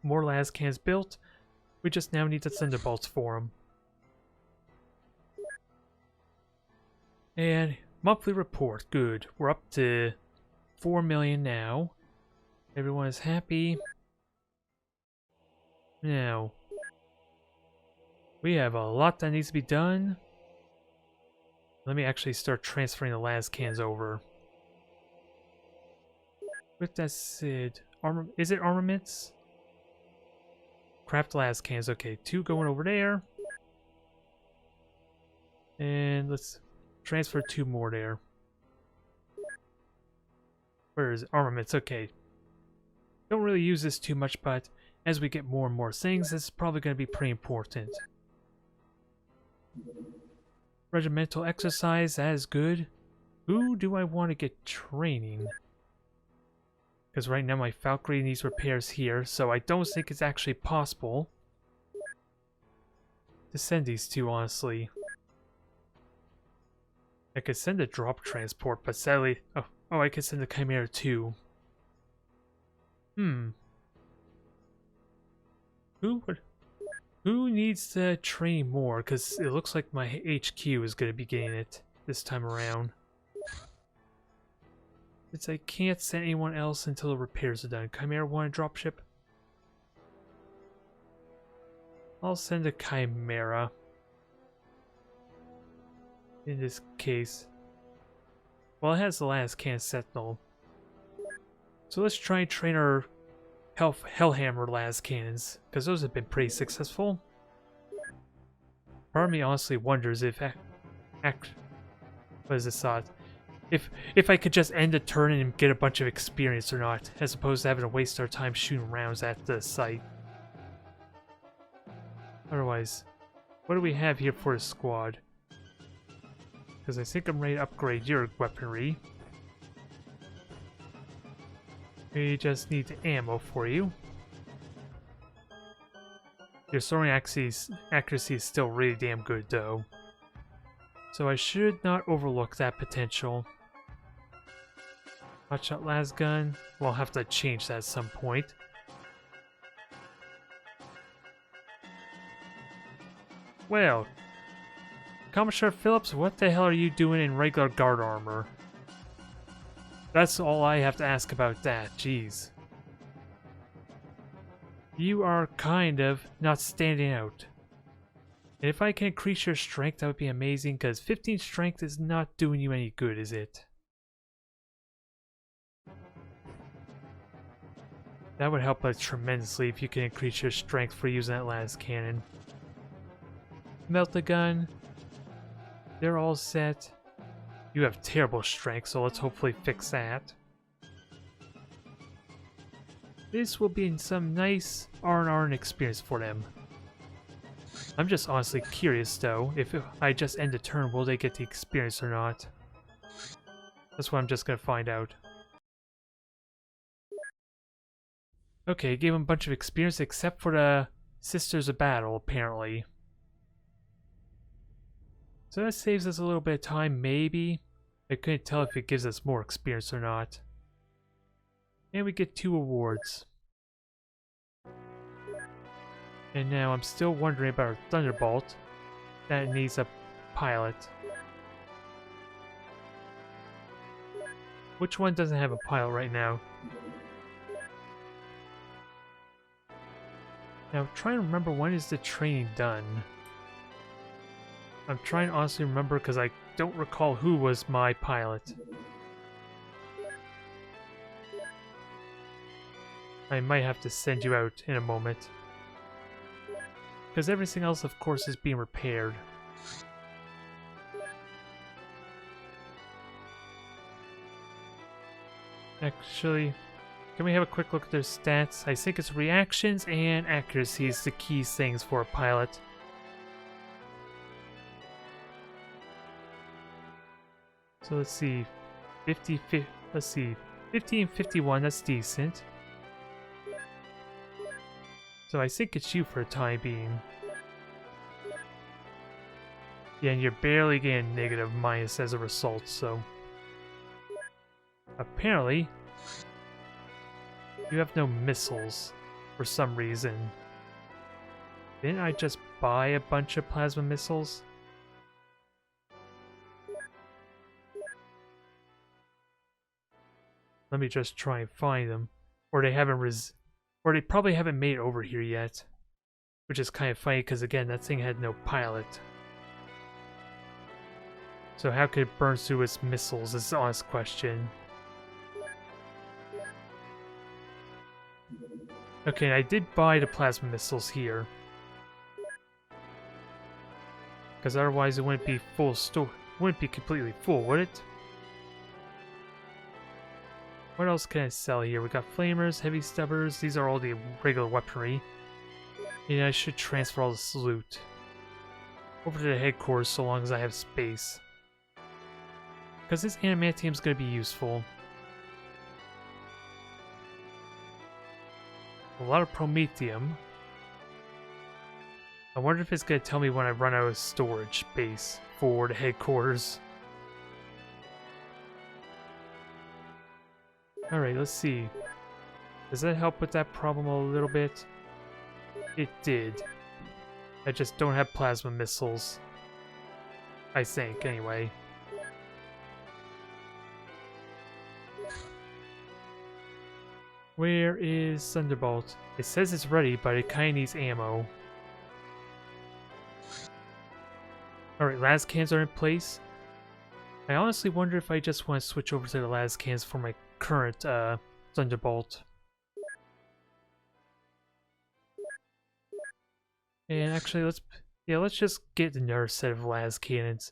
More las cans built. We just now need the thunderbolts for them. And monthly report, good. We're up to 4 million now. Everyone is happy. Now, we have a lot that needs to be done. Let me actually start transferring the las cans over. With that said, is it armaments? Craft las cans. Okay, 2 going over there. And let's transfer 2 more there. Where is it? Armaments? Okay. Don't really use this too much, but as we get more and more things, this is probably going to be pretty important. Regimental exercise, that is good. Who do I want to get training? Because right now my Valkyrie needs repairs here, so I don't think it's actually possible to send these 2, honestly. I could send a drop transport, but sadly... Oh, I could send a Chimera too. Who needs to train more? Because it looks like my HQ is going to be getting it this time around. It's I can't send anyone else until the repairs are done. Chimera want a dropship? I'll send a Chimera. In this case. Well, it has the last can sentinel. So let's try and train our Hellhammer las cannons, because those have been pretty successful. Part of me honestly wonders if what is this thought? If I could just end a turn and get a bunch of experience or not, as opposed to having to waste our time shooting rounds at the site. Otherwise, what do we have here for a squad? Because I think I'm ready to upgrade your weaponry. We just need the ammo for you. Your soaring accuracy is still really damn good though. So I should not overlook that potential. Hotshot las gun. We'll have to change that at some point. Well, Commissar Phillips, what the hell are you doing in regular guard armor? That's all I have to ask about that, jeez. You are kind of not standing out. And if I can increase your strength, that would be amazing, because 15 strength is not doing you any good, is it? That would help us tremendously if you can increase your strength for using that las cannon. Melt the gun. They're all set. You have terrible strength, so let's hopefully fix that. This will be some nice R&R experience for them. I'm just honestly curious though, if I just end a turn, will they get the experience or not? That's what I'm just gonna find out. Okay, gave them a bunch of experience except for the Sisters of Battle, apparently. So that saves us a little bit of time, maybe. I couldn't tell if it gives us more experience or not. And we get 2 awards. And now I'm still wondering about our Thunderbolt. That needs a pilot. Which one doesn't have a pilot right now? Now, I'm trying to remember, when is the training done? I'm trying to honestly remember because I don't recall who was my pilot. I might have to send you out in a moment. Because everything else, of course, is being repaired. Actually, can we have a quick look at their stats? I think it's reactions and accuracy is the key things for a pilot. So let's see, 1551, that's decent. So I think it's you for the time being. Yeah, and you're barely getting negative minus as a result, so... Apparently, you have no missiles for some reason. Didn't I just buy a bunch of plasma missiles? Let me just try and find them. Or they haven't or they probably haven't made it over here yet. Which is kind of funny because again, that thing had no pilot. So how could it burn through its missiles is the honest question. Okay, I did buy the plasma missiles here. Because otherwise it wouldn't be full wouldn't be completely full, would it? What else can I sell here? We got flamers, heavy stubbers, these are all the regular weaponry. And I should transfer all this loot over to the headquarters so long as I have space. Because this adamantium is going to be useful. A lot of promethium. I wonder if it's going to tell me when I run out of storage space for the headquarters. Alright, let's see. Does that help with that problem a little bit? It did. I just don't have plasma missiles. I think, anyway. Where is Thunderbolt? It says it's ready, but it kinda needs ammo. Alright, las cans are in place. I honestly wonder if I just want to switch over to the las cans for my current Thunderbolt. And actually, let's just get another set of las cannons.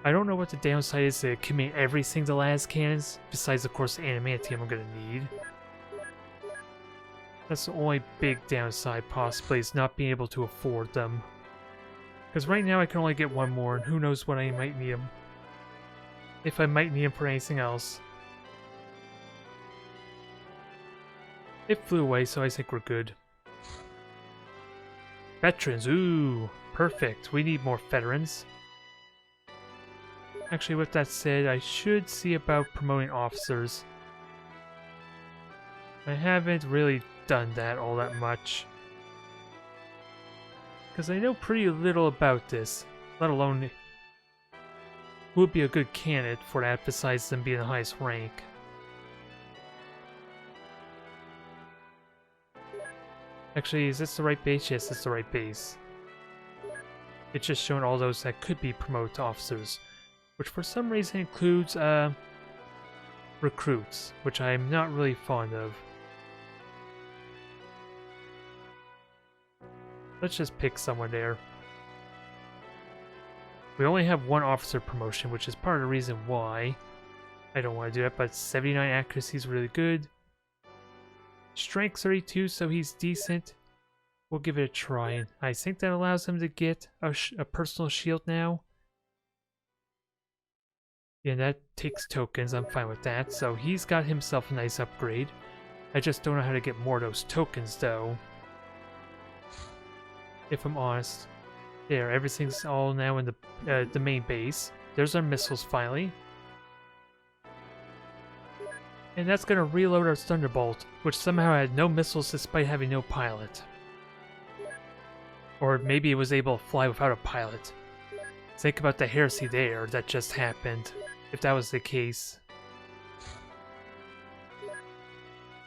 I don't know what the downside is to commit everything to las cannons, besides of course the adamantium I'm gonna need. That's the only big downside possibly, is not being able to afford them. Because right now I can only get one more, and who knows when I might need them. If I might need them for anything else. It flew away, so I think we're good. Veterans, ooh, perfect. We need more veterans. Actually, with that said, I should see about promoting officers. I haven't really done that all that much. Because I know pretty little about this, let alone who would be a good candidate for that besides them being the highest rank. Actually, is this the right base? Yes, it's the right base. It's just showing all those that could be promoted to officers, which for some reason includes recruits, which I'm not really fond of. Let's just pick someone there. We only have one officer promotion, which is part of the reason why I don't want to do it, but 79 accuracy is really good. Strength 32, so he's decent. We'll give it a try. I think that allows him to get a personal shield now. Yeah, that takes tokens. I'm fine with that. So he's got himself a nice upgrade. I just don't know how to get more of those tokens, though. If I'm honest. There, everything's all now in the main base. There's our missiles finally. And that's going to reload our Thunderbolt, which somehow had no missiles despite having no pilot. Or maybe it was able to fly without a pilot. Think about the heresy there that just happened, if that was the case.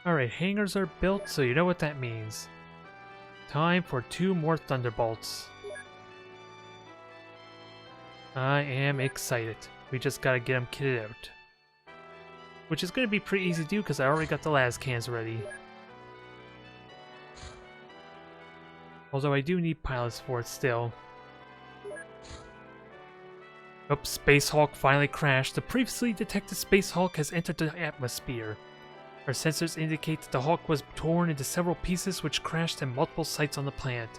Alright, hangars are built, so you know what that means. Time for 2 more Thunderbolts. I am excited. We just gotta get them kitted out. Which is gonna be pretty easy to do because I already got the las cans ready. Although I do need pilots for it still. Oops, Space Hulk finally crashed. The previously detected Space Hulk has entered the atmosphere. Our sensors indicate that the Hulk was torn into several pieces which crashed in multiple sites on the planet.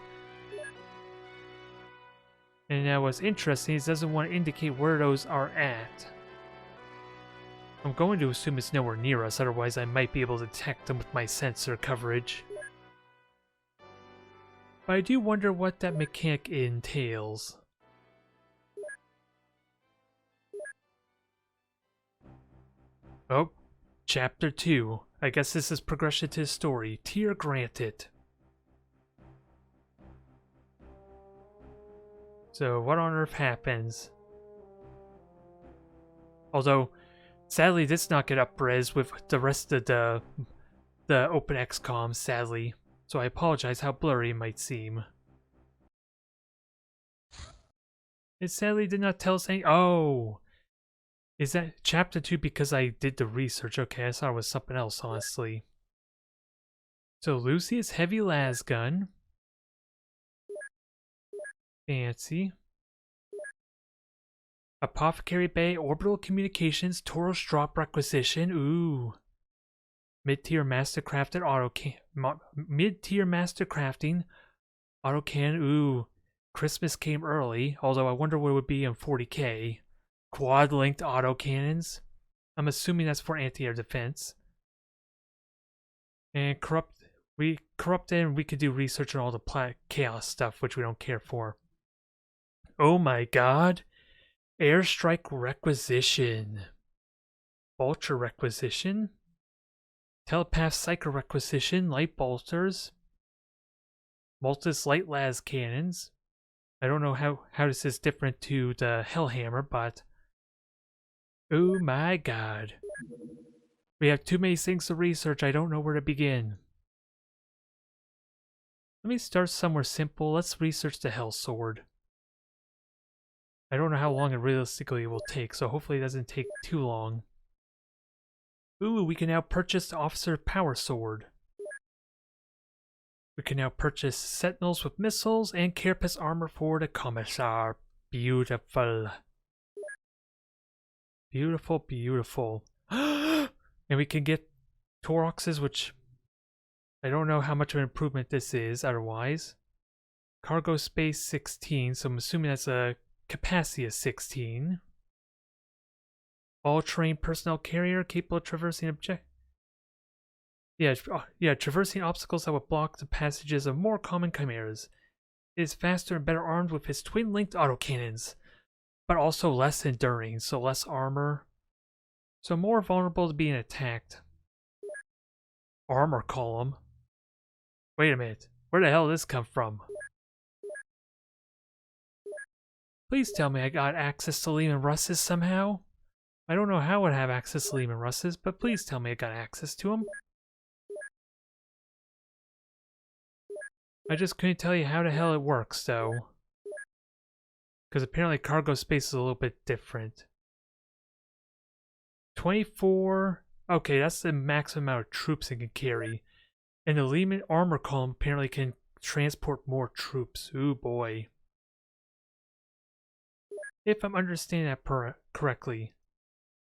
And now what's interesting is it doesn't want to indicate where those are at. I'm going to assume it's nowhere near us, otherwise I might be able to detect them with my sensor coverage. But I do wonder what that mechanic entails. Oh, Chapter 2. I guess this is progression to the story. Tier granted. So what on earth happens? Although, sadly this not get up-res with the rest of the open XCom, sadly. So I apologize how blurry it might seem. It sadly did not tell us any— oh! Is that Chapter 2 because I did the research? Okay, I thought it was something else, honestly. So Lucius Heavy Las Gun. Fancy. Apothecary Bay Orbital Communications Tauros Drop Requisition. Ooh. Mid-tier Mastercrafted Mid-tier Mastercrafting Autocannon. Ooh. Christmas came early, although I wonder what it would be in 40k. Quad-linked autocannons. I'm assuming that's for anti-air defense. And corrupted, and we could do research on all the chaos stuff, which we don't care for. Oh my god. Airstrike Requisition. Vulture Requisition. Telepath Psycho Requisition. Light Bolters. Multis Light Las Cannons. I don't know how this is different to the Hellhammer, but oh my god. We have too many things to research, I don't know where to begin. Let me start somewhere simple. Let's research the Hell Sword. I don't know how long it realistically will take, so hopefully it doesn't take too long. Ooh, we can now purchase the Officer Power Sword. We can now purchase Sentinels with missiles and Carapace armor for the Commissar. Beautiful. Beautiful, beautiful. And we can get Tauroxes, which I don't know how much of an improvement this is otherwise. Cargo space 16, so I'm assuming that's a capacity of 16. All-terrain personnel carrier capable of traversing traversing obstacles that would block the passages of more common chimeras. It is faster and better armed with its twin-linked autocannons, but also less enduring, so less armor. So more vulnerable to being attacked. Armor column? Wait a minute, where the hell did this come from? Please tell me I got access to Lehman Russes somehow? I don't know how I'd have access to Lehman Russes, but please tell me I got access to them. I just couldn't tell you how the hell it works, though. Because apparently cargo space is a little bit different. 24... okay, that's the maximum amount of troops it can carry. And the Lehman armor column apparently can transport more troops. Ooh boy. If I'm understanding that correctly.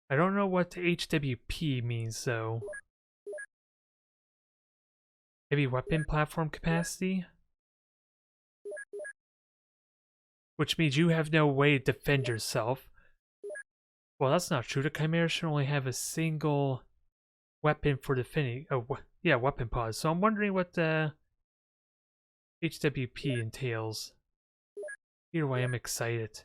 I don't know what the HWP means, though. Maybe weapon platform capacity? Which means you have no way to defend yourself. Well, that's not true. The Chimera should only have a single weapon for defending. Oh, yeah, weapon pod. So I'm wondering what the HWP entails. Either way, I'm excited.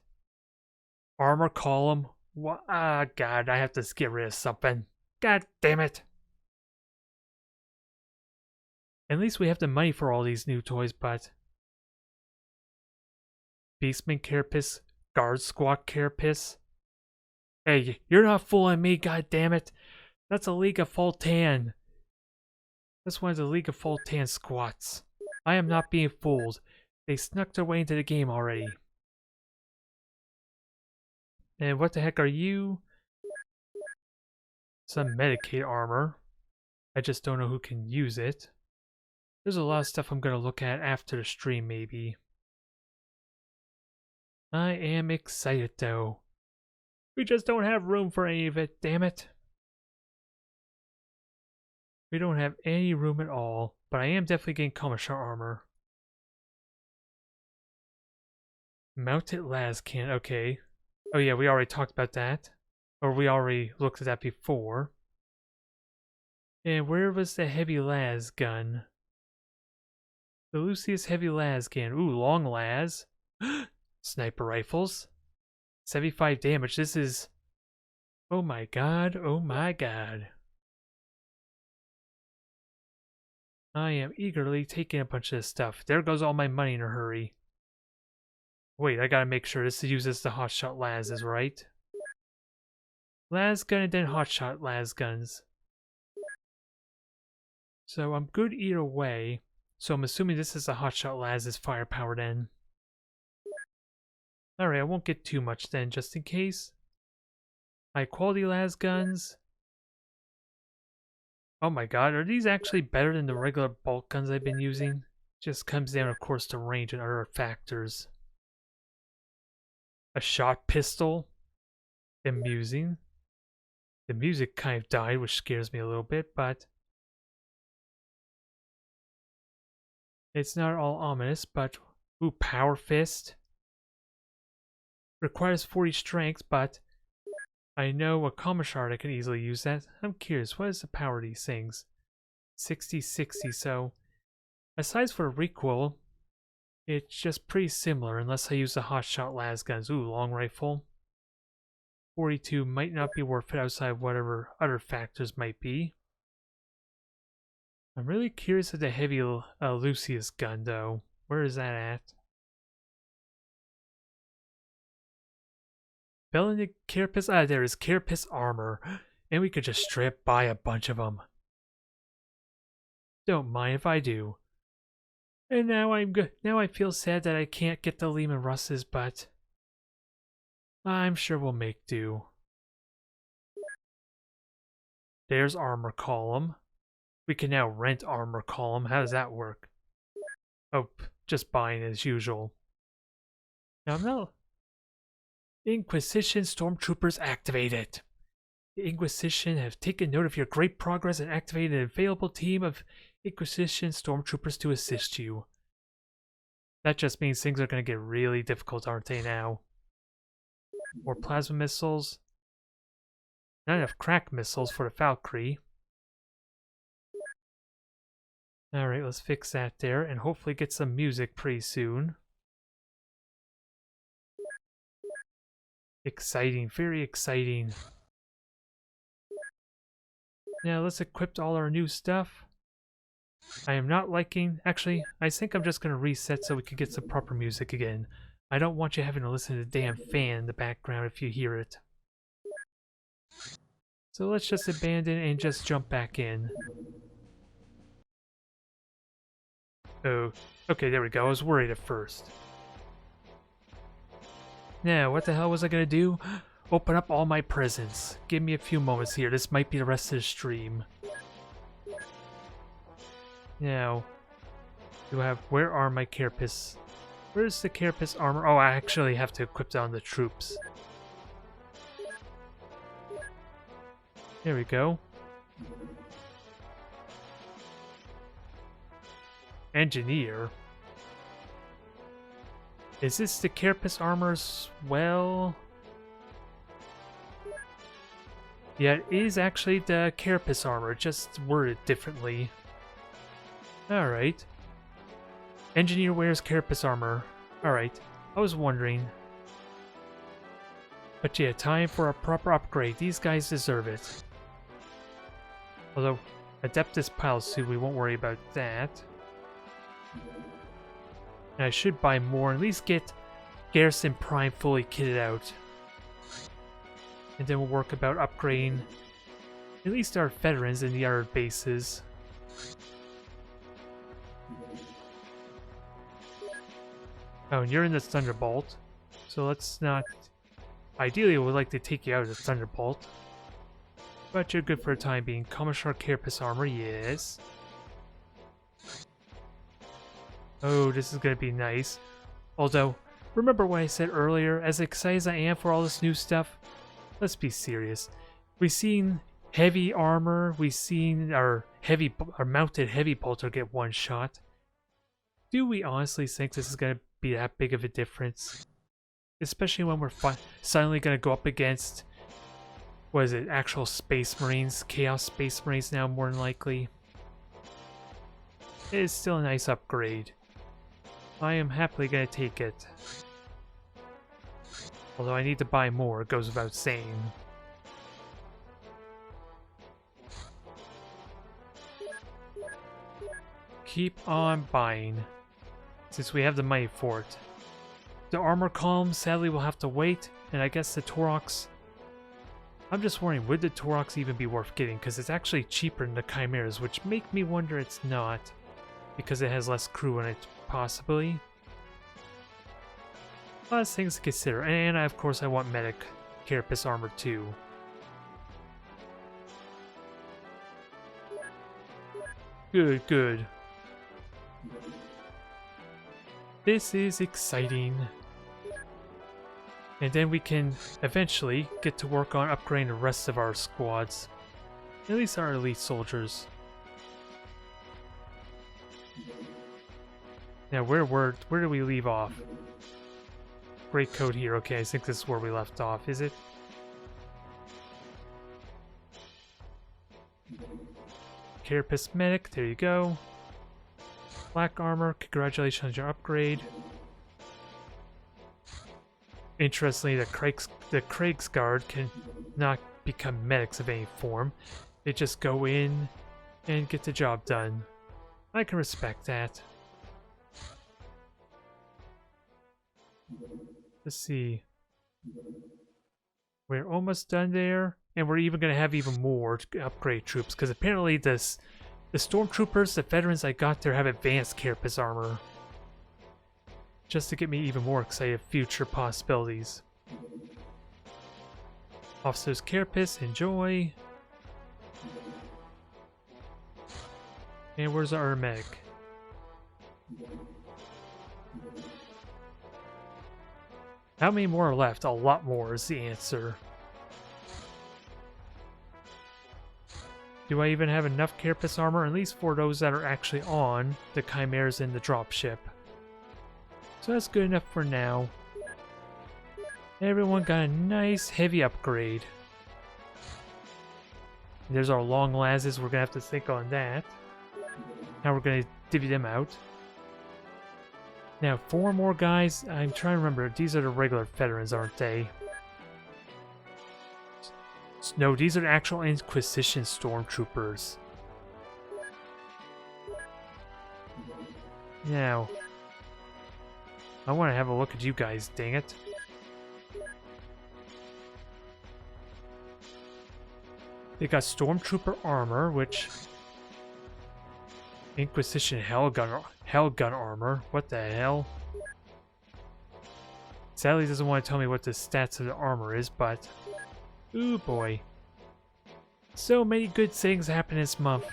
Armor column. What? Ah, God, I have to get rid of something. God damn it. At least we have the money for all these new toys, but... Beastman Carapace, Guard Squawk Carapace. Hey, you're not fooling me, goddammit. That's a League of Fultan. That's one of the League of Fultan squats. I am not being fooled. They snuck their way into the game already. And what the heck are you? Some Medicaid armor. I just don't know who can use it. There's a lot of stuff I'm going to look at after the stream, maybe. I am excited, though. We just don't have room for any of it, damn it. We don't have any room at all, but I am definitely getting Commissar armor. Mounted Lascan, okay. Oh yeah, we already talked about that. Or we already looked at that before. And where was the heavy las gun? The Lucius heavy las gun. Ooh, long las. Sniper rifles. 75 damage. This is... Oh my god, oh my god. I am eagerly taking a bunch of this stuff. There goes all my money in a hurry. Wait, I gotta make sure this uses the hotshot las's, right? Las gun and then hotshot las guns. So I'm good either way. So I'm assuming this is a hotshot las's firepower then. Alright, I won't get too much then, just in case. High quality las guns. Oh my god, are these actually better than the regular bolt guns I've been using? Just comes down, of course, to range and other factors. A shot pistol? Amusing. The music kind of died, which scares me a little bit, but... It's not all ominous, but... Ooh, Power Fist. Requires 40 strength, but... I know a Commissar that can easily use that. I'm curious, what is the power of these things? 60-60, so... Aside for a recoil, it's just pretty similar, unless I use the hotshot las guns. Ooh, long rifle. 42 might not be worth it outside of whatever other factors might be. I'm really curious of the heavy Lucius gun, though. Where is that at? Bell in the carapace? Ah, there is carapace armor. And we could just straight up buy a bunch of them. Don't mind if I do. And now I'm good. Now I feel sad that I can't get the Lehman Russes, but I'm sure we'll make do. There's armor column. We can now rent armor column. How does that work? Oh, just buying as usual. Now I'm not... Inquisition Stormtroopers activated. The Inquisition have taken note of your great progress and activated an available team of Inquisition Stormtroopers to assist you. That just means things are going to get really difficult, aren't they now? More plasma missiles. Not enough crack missiles for the Valkyrie. Alright, let's fix that there and hopefully get some music pretty soon. Exciting, very exciting. Now let's equip all our new stuff. I am not liking... Actually, I think I'm just going to reset so we can get some proper music again. I don't want you having to listen to the damn fan in the background if you hear it. So let's just abandon and just jump back in. Oh, okay, there we go. I was worried at first. Now, what the hell was I going to do? Open up all my presents. Give me a few moments here. This might be the rest of the stream. Now, where are my carapace? Where's the carapace armor? Oh, I actually have to equip down the troops. There we go. Engineer. Is this the carapace armor's? Well... Yeah, it is actually the carapace armor, just worded differently. Alright. Engineer wears carapace armor. Alright, I was wondering. But yeah, time for a proper upgrade. These guys deserve it. Although, Adeptus Pile Suit, we won't worry about that. And I should buy more, at least get Garrison Prime fully kitted out. And then we'll work about upgrading at least our veterans in the other bases. Oh, and you're in the Thunderbolt. So let's not... Ideally, we would like to take you out of the Thunderbolt. But you're good for the time being. Commissar Carapace Armor, yes. Oh, this is going to be nice. Although, remember what I said earlier? As excited as I am for all this new stuff, let's be serious. We've seen heavy armor, we've seen our mounted heavy bolter get one shot. Do we honestly think this is going to be that big of a difference? Especially when we're suddenly going to go up against, what is it, actual Space Marines, Chaos Space Marines now more than likely. It is still a nice upgrade. I am happily going to take it. Although I need to buy more, it goes without saying. Keep on buying, since we have the money for it. The armor column, sadly, will have to wait, and I guess the Taurox... I'm just wondering, would the Taurox even be worth getting? Because it's actually cheaper than the Chimeras, which make me wonder it's not. Because it has less crew in it, possibly. A lot of things to consider, and of course I want Medic Carapace Armor too. Good, good. This is exciting. And then we can eventually get to work on upgrading the rest of our squads. At least our elite soldiers. Now where do we leave off? Great code here. Okay, I think this is where we left off, is it? Carapace Medic, there you go. Black armor, congratulations on your upgrade. Interestingly, the Kriegsguard can not become medics of any form. They just go in and get the job done. I can respect that. Let's see. We're almost done there, and we're even going to have even more to upgrade troops, because apparently the stormtroopers, the veterans I got there, have advanced Carapace armor. Just to get me even more excited for future possibilities. Officers Carapace, enjoy. And where's our medic? How many more are left? A lot more is the answer. Do I even have enough Carapace armor? At least for those that are actually on the Chimeras in the dropship. So that's good enough for now. Everyone got a nice heavy upgrade. There's our long lasses. We're gonna have to think on that. Now we're gonna divvy them out. Now 4 more guys. I'm trying to remember. These are the regular veterans, aren't they? No, these are the actual Inquisition stormtroopers. Now, I want to have a look at you guys, dang it. They got stormtrooper armor, which... Inquisition Hellgun armor. What the hell? Sadly, doesn't want to tell me what the stats of the armor is, but... Ooh boy. So many good things happen this month.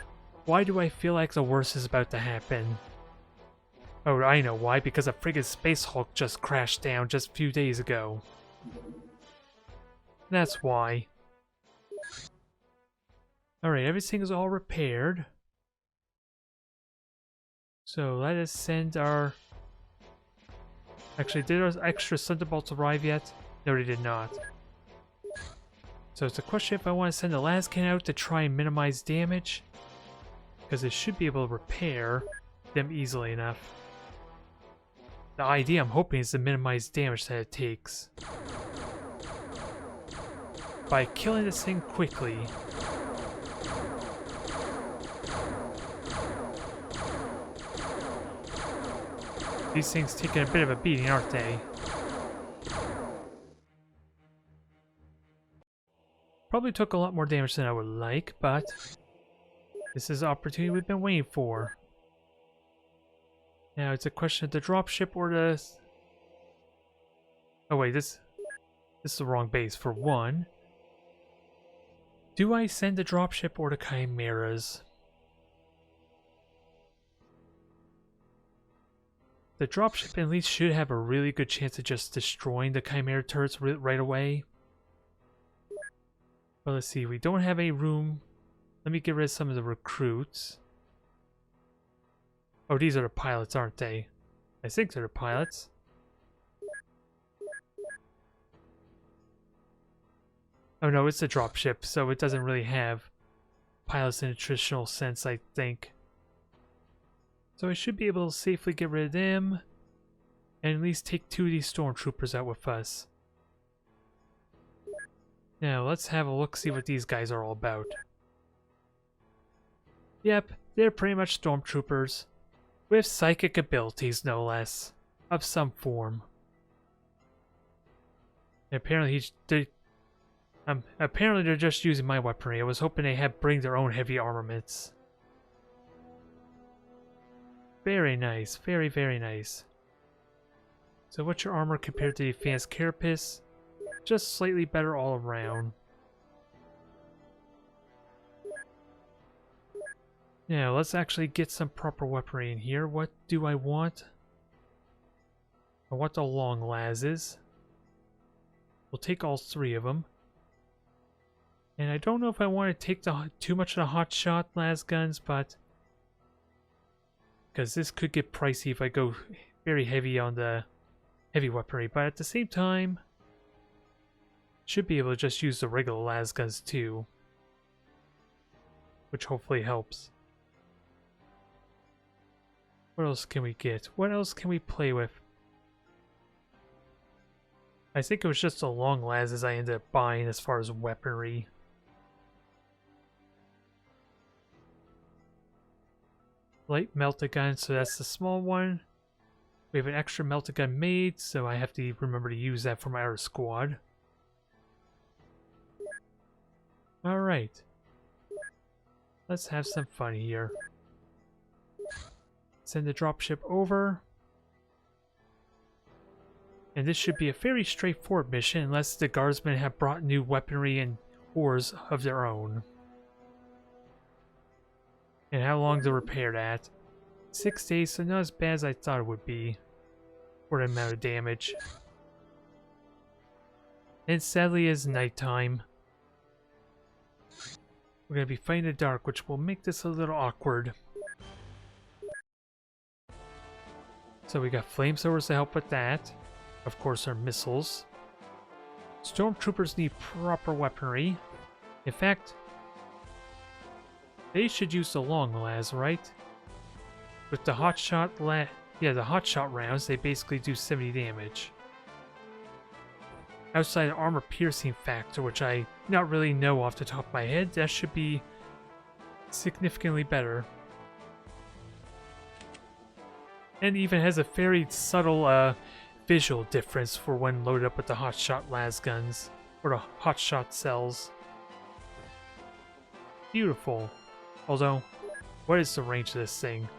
Why do I feel like the worst is about to happen? Oh, I know why. Because a friggin' Space Hulk just crashed down just a few days ago. That's why. Alright, everything is all repaired. So let us send our... Actually, did our extra Thunderbolts arrive yet? No, they did not. So it's a question if I want to send the Lascan out to try and minimize damage. Because it should be able to repair them easily enough. The idea I'm hoping is to minimize damage that it takes. By killing this thing quickly. These things taking a bit of a beating, aren't they? Probably took a lot more damage than I would like, but this is the opportunity we've been waiting for. Now it's a question of the dropship or the... Oh wait, this is the wrong base for one. Do I send the dropship or the chimeras? The dropship at least should have a really good chance of just destroying the chimera turrets right away. But let's see, we don't have any room. Let me get rid of some of the recruits. Oh, these are the pilots, aren't they? I think they're the pilots. Oh no, it's a dropship, so it doesn't really have pilots in a traditional sense, I think. So I should be able to safely get rid of them, and at least take 2 of these stormtroopers out with us. Now, let's have a look, see what these guys are all about. Yep, they're pretty much stormtroopers, with psychic abilities, no less, of some form. And apparently apparently they're just using my weaponry. I was hoping they had bring their own heavy armaments. Very nice, very, very nice. So what's your armor compared to the advanced carapace? Just slightly better all around. Now, let's actually get some proper weaponry in here. What do I want? I want the long lasses. We'll take all 3 of them. And I don't know if I want to take too much of the hotshot las guns, but... because this could get pricey if I go very heavy on the heavy weaponry. But at the same time, should be able to just use the regular las guns too. Which hopefully helps. What else can we get? What else can we play with? I think it was just the long lasses I ended up buying as far as weaponry. Light melta gun, so that's the small one. We have an extra melta gun made, so I have to remember to use that for my other squad. Alright. Let's have some fun here. Send the dropship over. And this should be a very straightforward mission unless the guardsmen have brought new weaponry and ores of their own. And how long to repair that? 6 days, so not as bad as I thought it would be. For the amount of damage. And sadly it's nighttime. We're going to be fighting in the dark, which will make this a little awkward. So we got flamethrowers to help with that. Of course our missiles. Stormtroopers need proper weaponry. In fact, they should use the long las, right? With the hotshot the hotshot rounds, they basically do 70 damage. Outside the armor piercing factor, which I not really know off the top of my head, that should be significantly better. And even has a very subtle visual difference for when loaded up with the hotshot las guns, or the hotshot cells. Beautiful. Although, what is the range of this thing?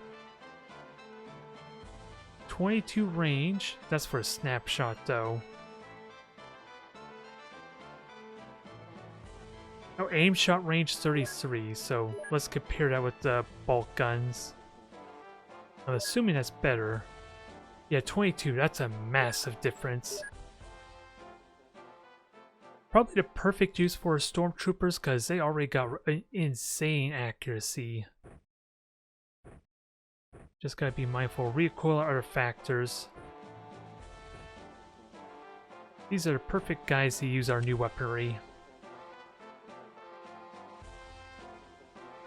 22 range. That's for a snapshot, though. Oh, aim shot range 33, so let's compare that with the bulk guns. I'm assuming that's better. Yeah, 22, that's a massive difference. Probably the perfect use for stormtroopers because they already got insane accuracy. Just gotta be mindful of recoil or other factors. These are the perfect guys to use our new weaponry.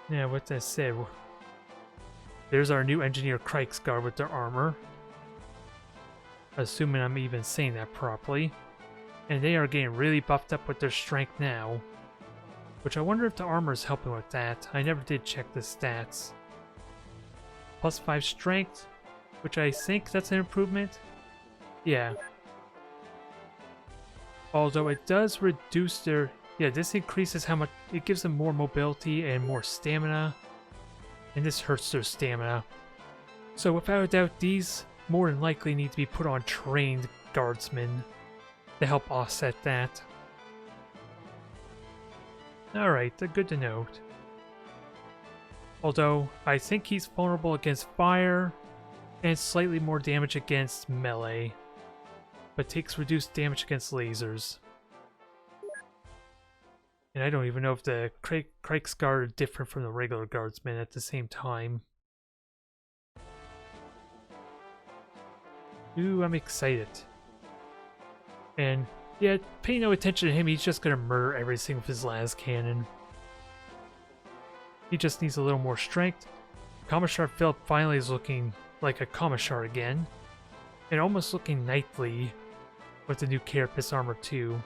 Yeah, with that said, there's our new engineer Kriegsguard with their armor. Assuming I'm even saying that properly. And they are getting really buffed up with their strength now. Which I wonder if the armor is helping with that. I never did check the stats. Plus 5 strength, which I think that's an improvement. Yeah. Although it does reduce their... yeah, this increases how much... it gives them more mobility and more stamina. And this hurts their stamina. So without a doubt, these more than likely need to be put on trained guardsmen to help offset that. Alright, good to note. Although, I think he's vulnerable against fire, and slightly more damage against melee, but takes reduced damage against lasers. And I don't even know if the Kriegsguard are different from the regular guardsmen at the same time. Ooh, I'm excited. And yeah, pay no attention to him, he's just gonna murder everything with his las cannon. He just needs a little more strength. Commissar Philip finally is looking like a Commissar again, and almost looking knightly with the new Carapace armor too.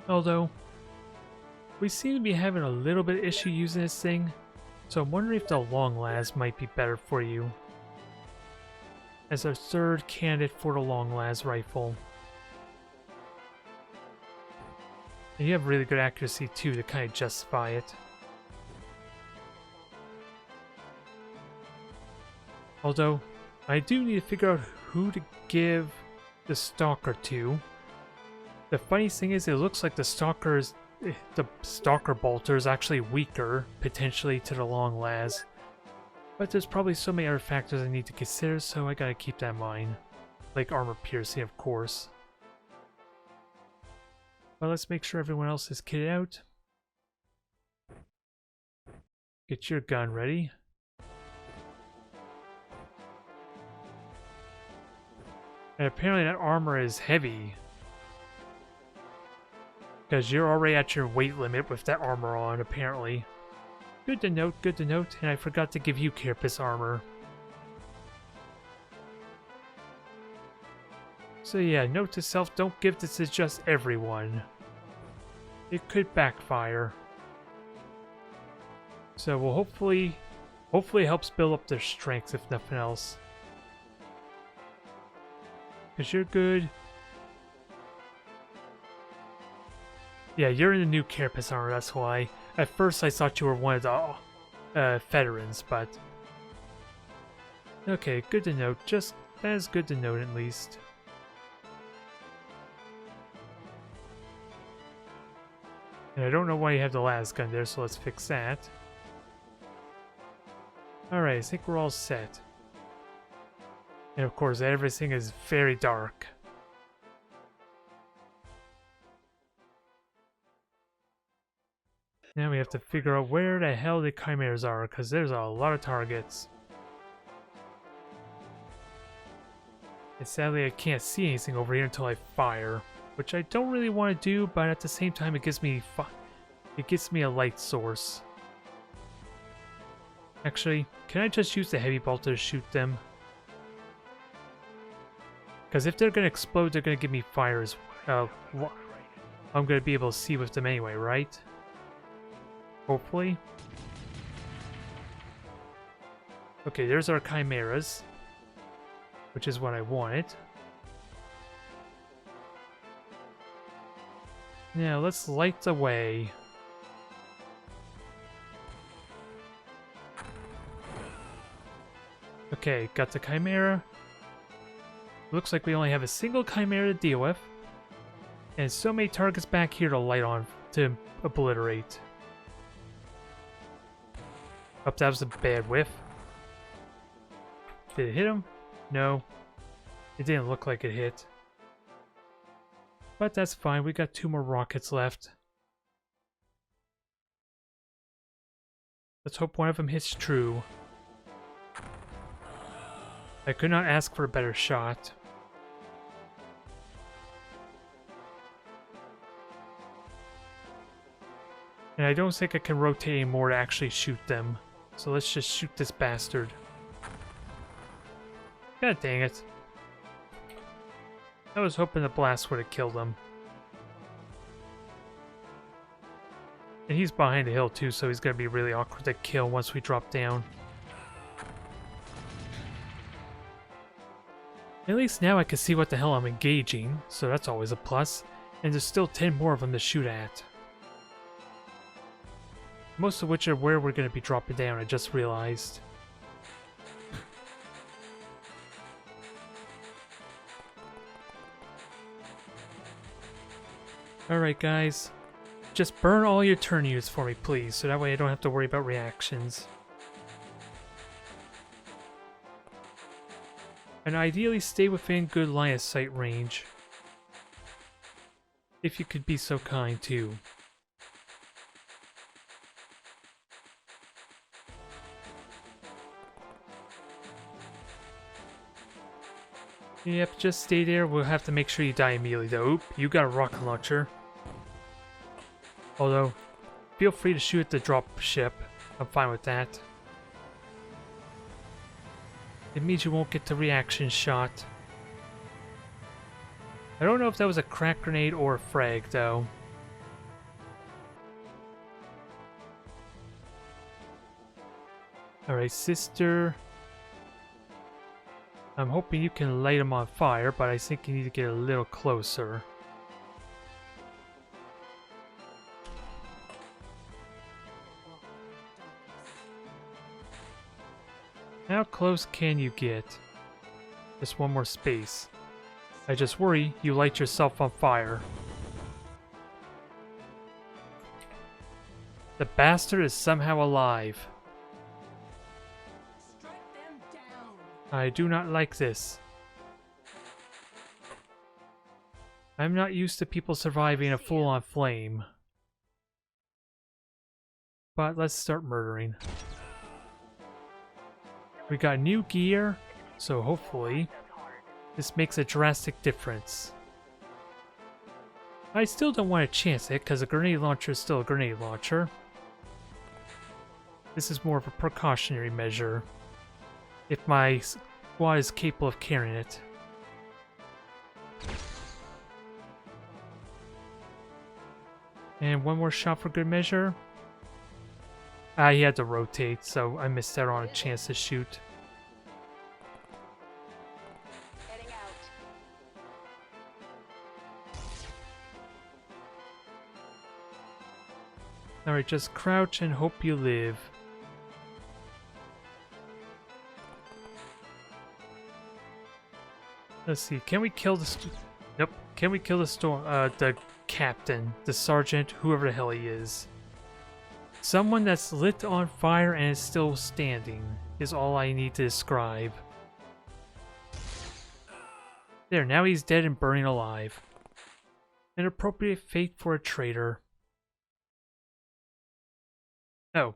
Although, we seem to be having a little bit of issue using this thing, so I'm wondering if the long las might be better for you as our third candidate for the long las rifle. And you have really good accuracy too to kind of justify it. Although, I do need to figure out who to give the Stalker to. The funny thing is, it looks like the Stalker bolter is actually weaker, potentially, to the long las. But there's probably so many other factors I need to consider, so I gotta keep that in mind. Like armor piercing, of course. But let's make sure everyone else is kitted out. Get your gun ready. And apparently that armor is heavy. Because you're already at your weight limit with that armor on, apparently. Good to note, and I forgot to give you Carapace armor. So yeah, note to self, don't give this to just everyone. It could backfire. So we'll hopefully it helps build up their strengths if nothing else. Because you're good. Yeah, you're in the new Carapace armor, that's why. At first I thought you were one of the veterans, but... Okay, good to note. That is good to note at least. And I don't know why you have the last gun there, so let's fix that. Alright, I think we're all set. And of course, everything is very dark. Now we have to figure out where the hell the chimeras are, because there's a lot of targets. And sadly I can't see anything over here until I fire, which I don't really want to do, but at the same time it gives me a light source. Actually, can I just use the heavy bolter to shoot them? Because if they're going to explode, they're going to give me fire as well. I'm going to be able to see with them anyway, right? Hopefully. Okay, there's our chimeras, which is what I wanted. Now let's light the way. Okay, got the chimera. Looks like we only have a single chimera to deal with, and so many targets back here to light on to obliterate. Oh, that was a bad whiff. Did it hit him? No. It didn't look like it hit. But that's fine, we got 2 more rockets left. Let's hope one of them hits true. I could not ask for a better shot. And I don't think I can rotate anymore to actually shoot them. So let's just shoot this bastard. God dang it. I was hoping the blast would have killed him. And he's behind the hill too, so he's gonna be really awkward to kill once we drop down. At least now I can see what the hell I'm engaging, so that's always a plus. And there's still 10 more of them to shoot at. Most of which are where we're going to be dropping down, I just realized. Alright guys, just burn all your turn units for me please, so that way I don't have to worry about reactions. And ideally stay within good line of sight range. If you could be so kind too. Yep, just stay there. We'll have to make sure you die immediately though. Oop, you got a rocket launcher. Although, feel free to shoot at the drop ship. I'm fine with that. It means you won't get the reaction shot. I don't know if that was a crack grenade or a frag though. Alright, sister. I'm hoping you can light them on fire, but I think you need to get a little closer. How close can you get? Just one more space. I just worry you light yourself on fire. The bastard is somehow alive. I do not like this. I'm not used to people surviving a full-on flame. But let's start murdering. We got new gear, so hopefully this makes a drastic difference. I still don't want to chance it, because a grenade launcher is still a grenade launcher. This is more of a precautionary measure. If my squad is capable of carrying it. And one more shot for good measure. Ah, he had to rotate, so I missed out on a chance to shoot. Heading out. Alright, just crouch and hope you live. Let's see, can we kill the nope. Can we kill the captain, the sergeant, whoever the hell he is? Someone that's lit on fire and is still standing is all I need to describe. There, now he's dead and burning alive. An appropriate fate for a traitor. Oh.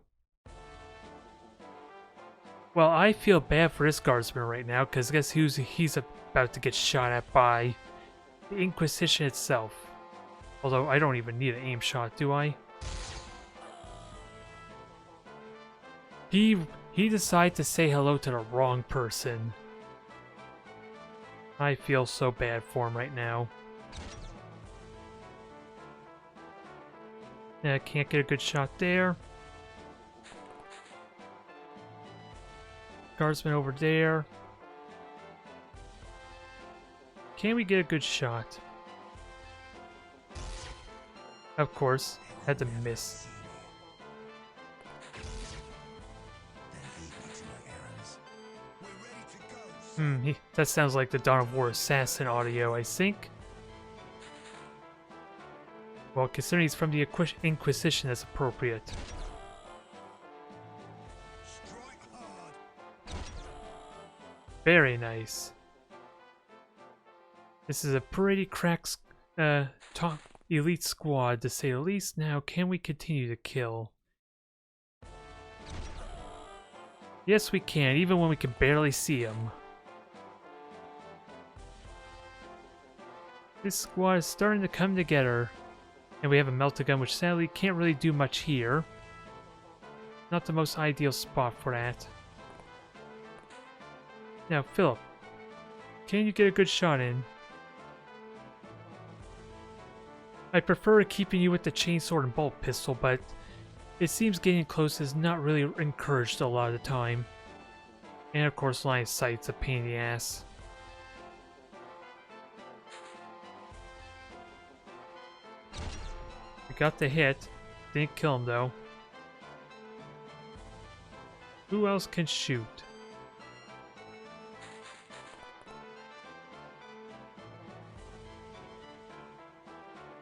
Well, I feel bad for this guardsman right now, because guess he's about to get shot at by the Inquisition itself. Although I don't even need an aim shot, do I? He decided to say hello to the wrong person. I feel so bad for him right now. Yeah, I can't get a good shot there. Guardsman over there. Can we get a good shot? Of course, had to miss. That sounds like the Dawn of War assassin audio, I think. Well, considering he's from the Inquisition, that's appropriate. Very nice. This is a pretty cracked top elite squad, to say the least. Now, can we continue to kill? Yes, we can, even when we can barely see them. This squad is starting to come together. And we have a melta gun, which sadly can't really do much here. Not the most ideal spot for that. Now, Philip, can you get a good shot in? I prefer keeping you with the chainsword and bolt pistol, but it seems getting close is not really encouraged a lot of the time. And of course, line of sight's a pain in the ass. We got the hit. Didn't kill him though. Who else can shoot?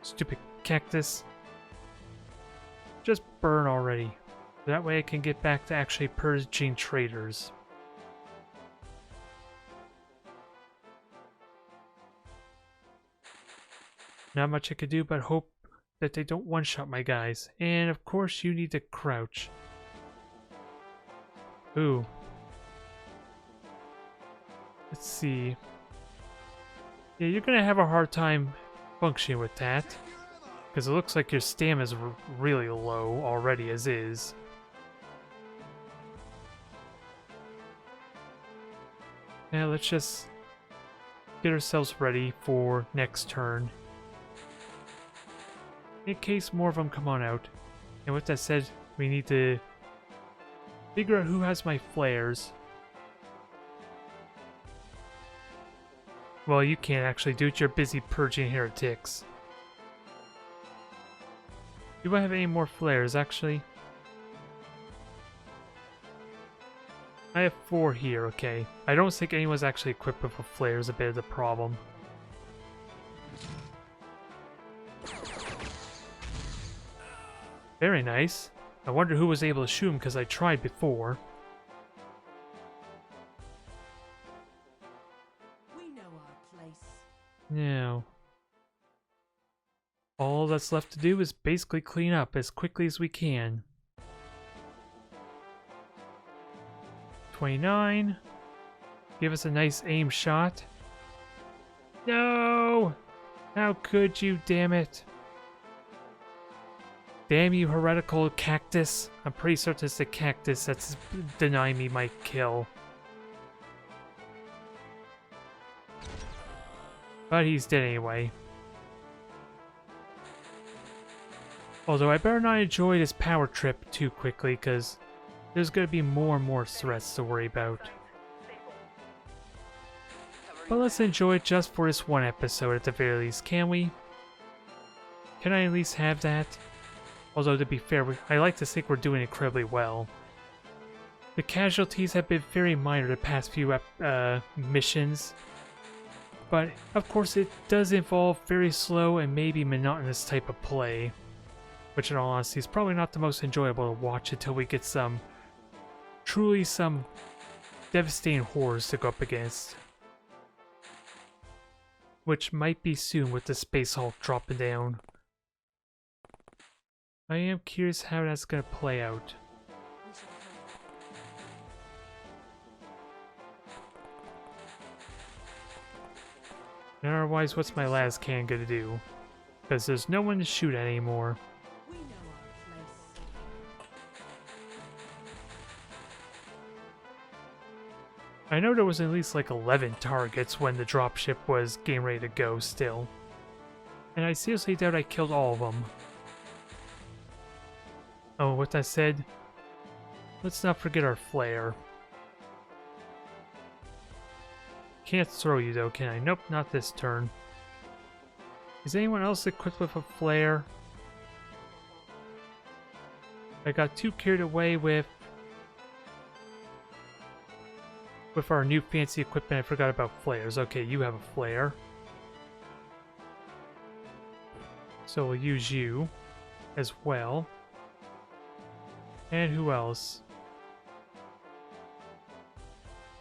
Stupid cactus. Just burn already. That way I can get back to actually purging traitors. Not much I could do but hope that they don't one-shot my guys. And of course you need to crouch. Ooh. Let's see. Yeah, you're gonna have a hard time functioning with that. Because it looks like your stam is really low already as is. Yeah, let's just get ourselves ready for next turn. In case more of them come on out. And with that said, we need to figure out who has my flares. Well, you can't actually do it. You're busy purging heretics. Do I have any more flares, actually? I have 4 here, okay. I don't think anyone's actually equipped with a flare is a bit of the problem. Very nice. I wonder who was able to shoot him because I tried before. We know our place. Now, all that's left to do is basically clean up as quickly as we can. 29. Give us a nice aim shot. No! How could you, damn it? Damn you, heretical cactus. I'm pretty certain it's the cactus that's denying me my kill. But he's dead anyway. Although I better not enjoy this power trip too quickly, because there's going to be more and more threats to worry about. But let's enjoy it just for this one episode at the very least, can we? Can I at least have that? Although, to be fair, I like to think we're doing incredibly well. The casualties have been very minor the past few missions. But, of course, it does involve very slow and maybe monotonous type of play. Which, in all honesty, is probably not the most enjoyable to watch until we get some devastating horrors to go up against. Which might be soon with the Space Hulk dropping down. I am curious how that's going to play out. And otherwise, what's my last can going to do? Because there's no one to shoot at anymore. We know our place. I know there was at least like 11 targets when the dropship was getting ready to go still. And I seriously doubt I killed all of them. Oh, with that said, let's not forget our flare. Can't throw you though, can I? Nope, not this turn. Is anyone else equipped with a flare? I got too carried away with our new fancy equipment. I forgot about flares. Okay, you have a flare. So we'll use you as well. And who else?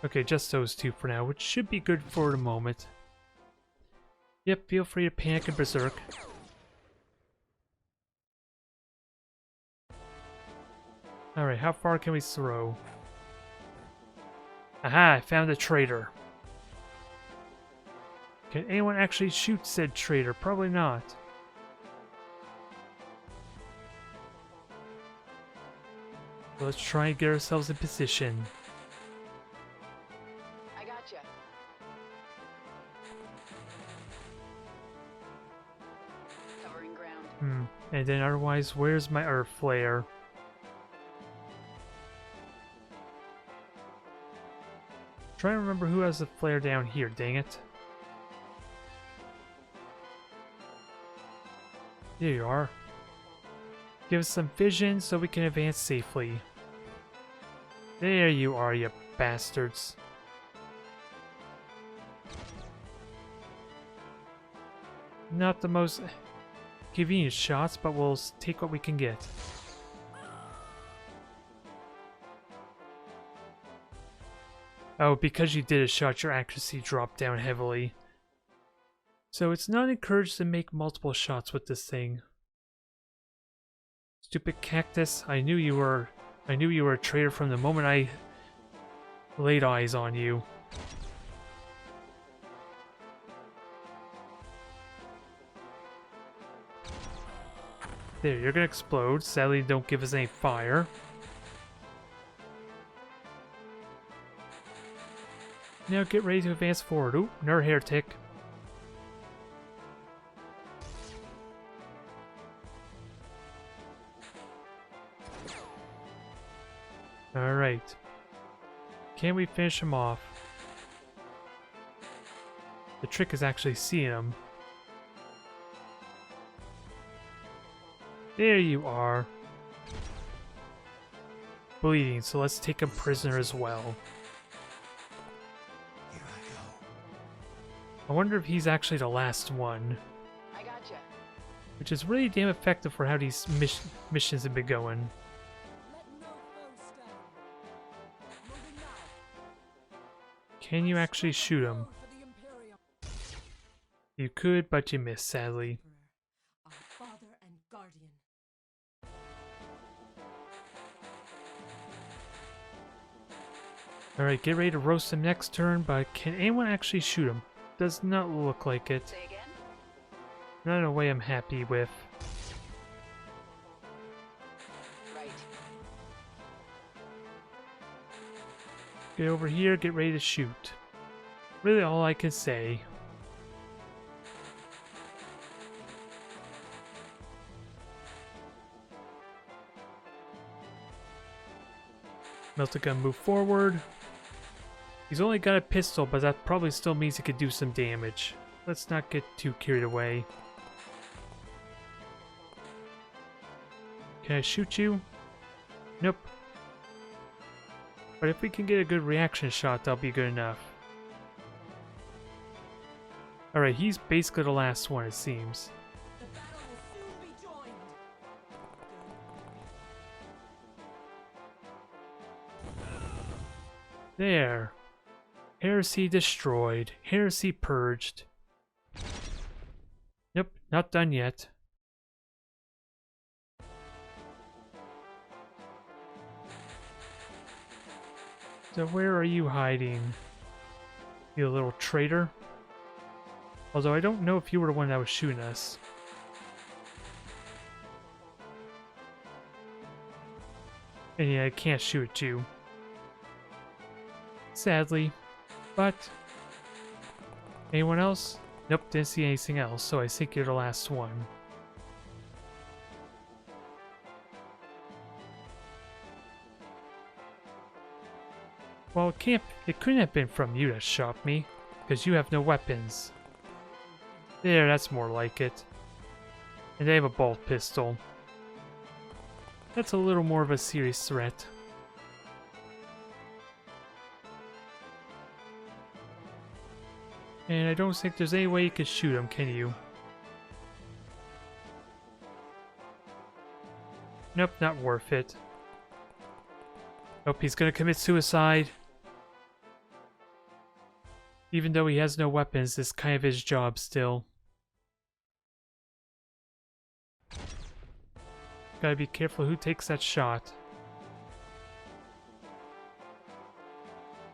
Okay, just those two for now, which should be good for the moment. Yep, feel free to panic and berserk. Alright, how far can we throw? Aha, I found a traitor. Can anyone actually shoot said traitor? Probably not. Let's try and get ourselves in position. I gotcha. Covering ground. And then otherwise, where's my earth flare? Try to remember who has the flare down here, dang it. There you are. Give us some vision so we can advance safely. There you are, you bastards. Not the most... convenient shots, but we'll take what we can get. Oh, because you did a shot, your accuracy dropped down heavily. So it's not encouraged to make multiple shots with this thing. Stupid cactus, I knew you were a traitor from the moment I laid eyes on you. There, you're gonna explode. Sadly, don't give us any fire. Now get ready to advance forward. Ooh, another heretic. Alright. Can we finish him off? The trick is actually seeing him. There you are. Bleeding, so let's take him prisoner as well. Here I go. I wonder if he's actually the last one. I gotcha. Which is really damn effective for how these missions have been going. Let no foe stand. Moving now. Can you actually shoot him? For the Imperial. You could, but you missed, sadly. Our father and guardian. Alright, get ready to roast him next turn, but can anyone actually shoot him? Does not look like it. Say again? Not in a way I'm happy with. Right. Get over here, get ready to shoot. Really all I can say. Melta gun move forward. He's only got a pistol, but that probably still means he could do some damage. Let's not get too carried away. Can I shoot you? Nope. But if we can get a good reaction shot, that'll be good enough. Alright, he's basically the last one, it seems. The battle will soon be joined. There. Heresy destroyed. Heresy purged. Nope, not done yet. So where are you hiding? You little traitor? Although I don't know if you were the one that was shooting us. And yeah, I can't shoot at you. Sadly. But... anyone else? Nope, didn't see anything else, so I think you're the last one. Well, it couldn't have been from you that shot me, because you have no weapons. There, that's more like it. And they have a bolt pistol. That's a little more of a serious threat. And I don't think there's any way you can shoot him, can you? Nope, not worth it. Nope, he's gonna commit suicide. Even though he has no weapons, this is kind of his job still. Gotta be careful who takes that shot.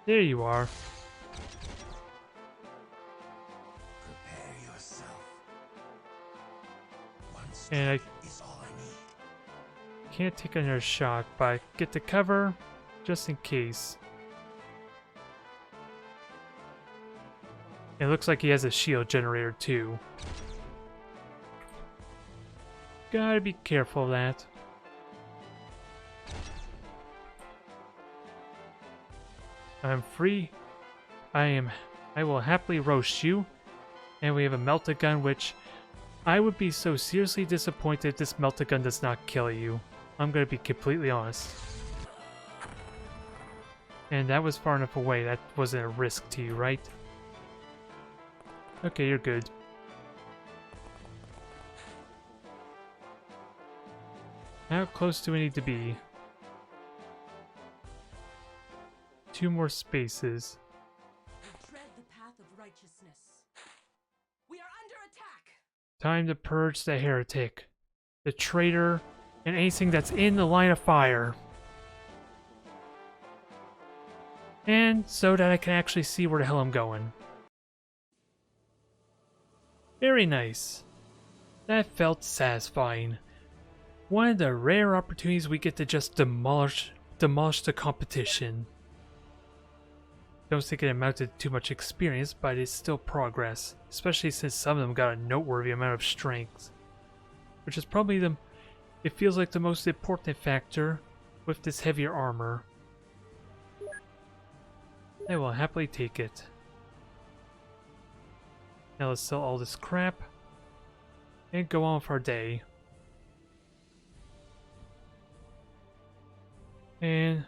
There you are. Prepare yourself. One And I step is all I need. can't take another shot, but get the cover just in case. It looks like he has a shield generator too. Gotta be careful of that. I'm free. I will happily roast you. And we have a melta gun, which I would be so seriously disappointed if this melta gun does not kill you. I'm gonna be completely honest. And that was far enough away. That wasn't a risk to you, right? Okay, you're good. How close do we need to be? 2 more spaces. We tread the path of righteousness. We are under attack. Time to purge the heretic, the traitor, and anything that's in the line of fire. And so that I can actually see where the hell I'm going. Very nice. That felt satisfying. One of the rare opportunities we get to just demolish the competition. Don't think it amounted to too much experience, but it's still progress, especially since some of them got a noteworthy amount of strength. Which is probably it feels like the most important factor with this heavier armor. I will happily take it. Now let's sell all this crap and go on with our day. And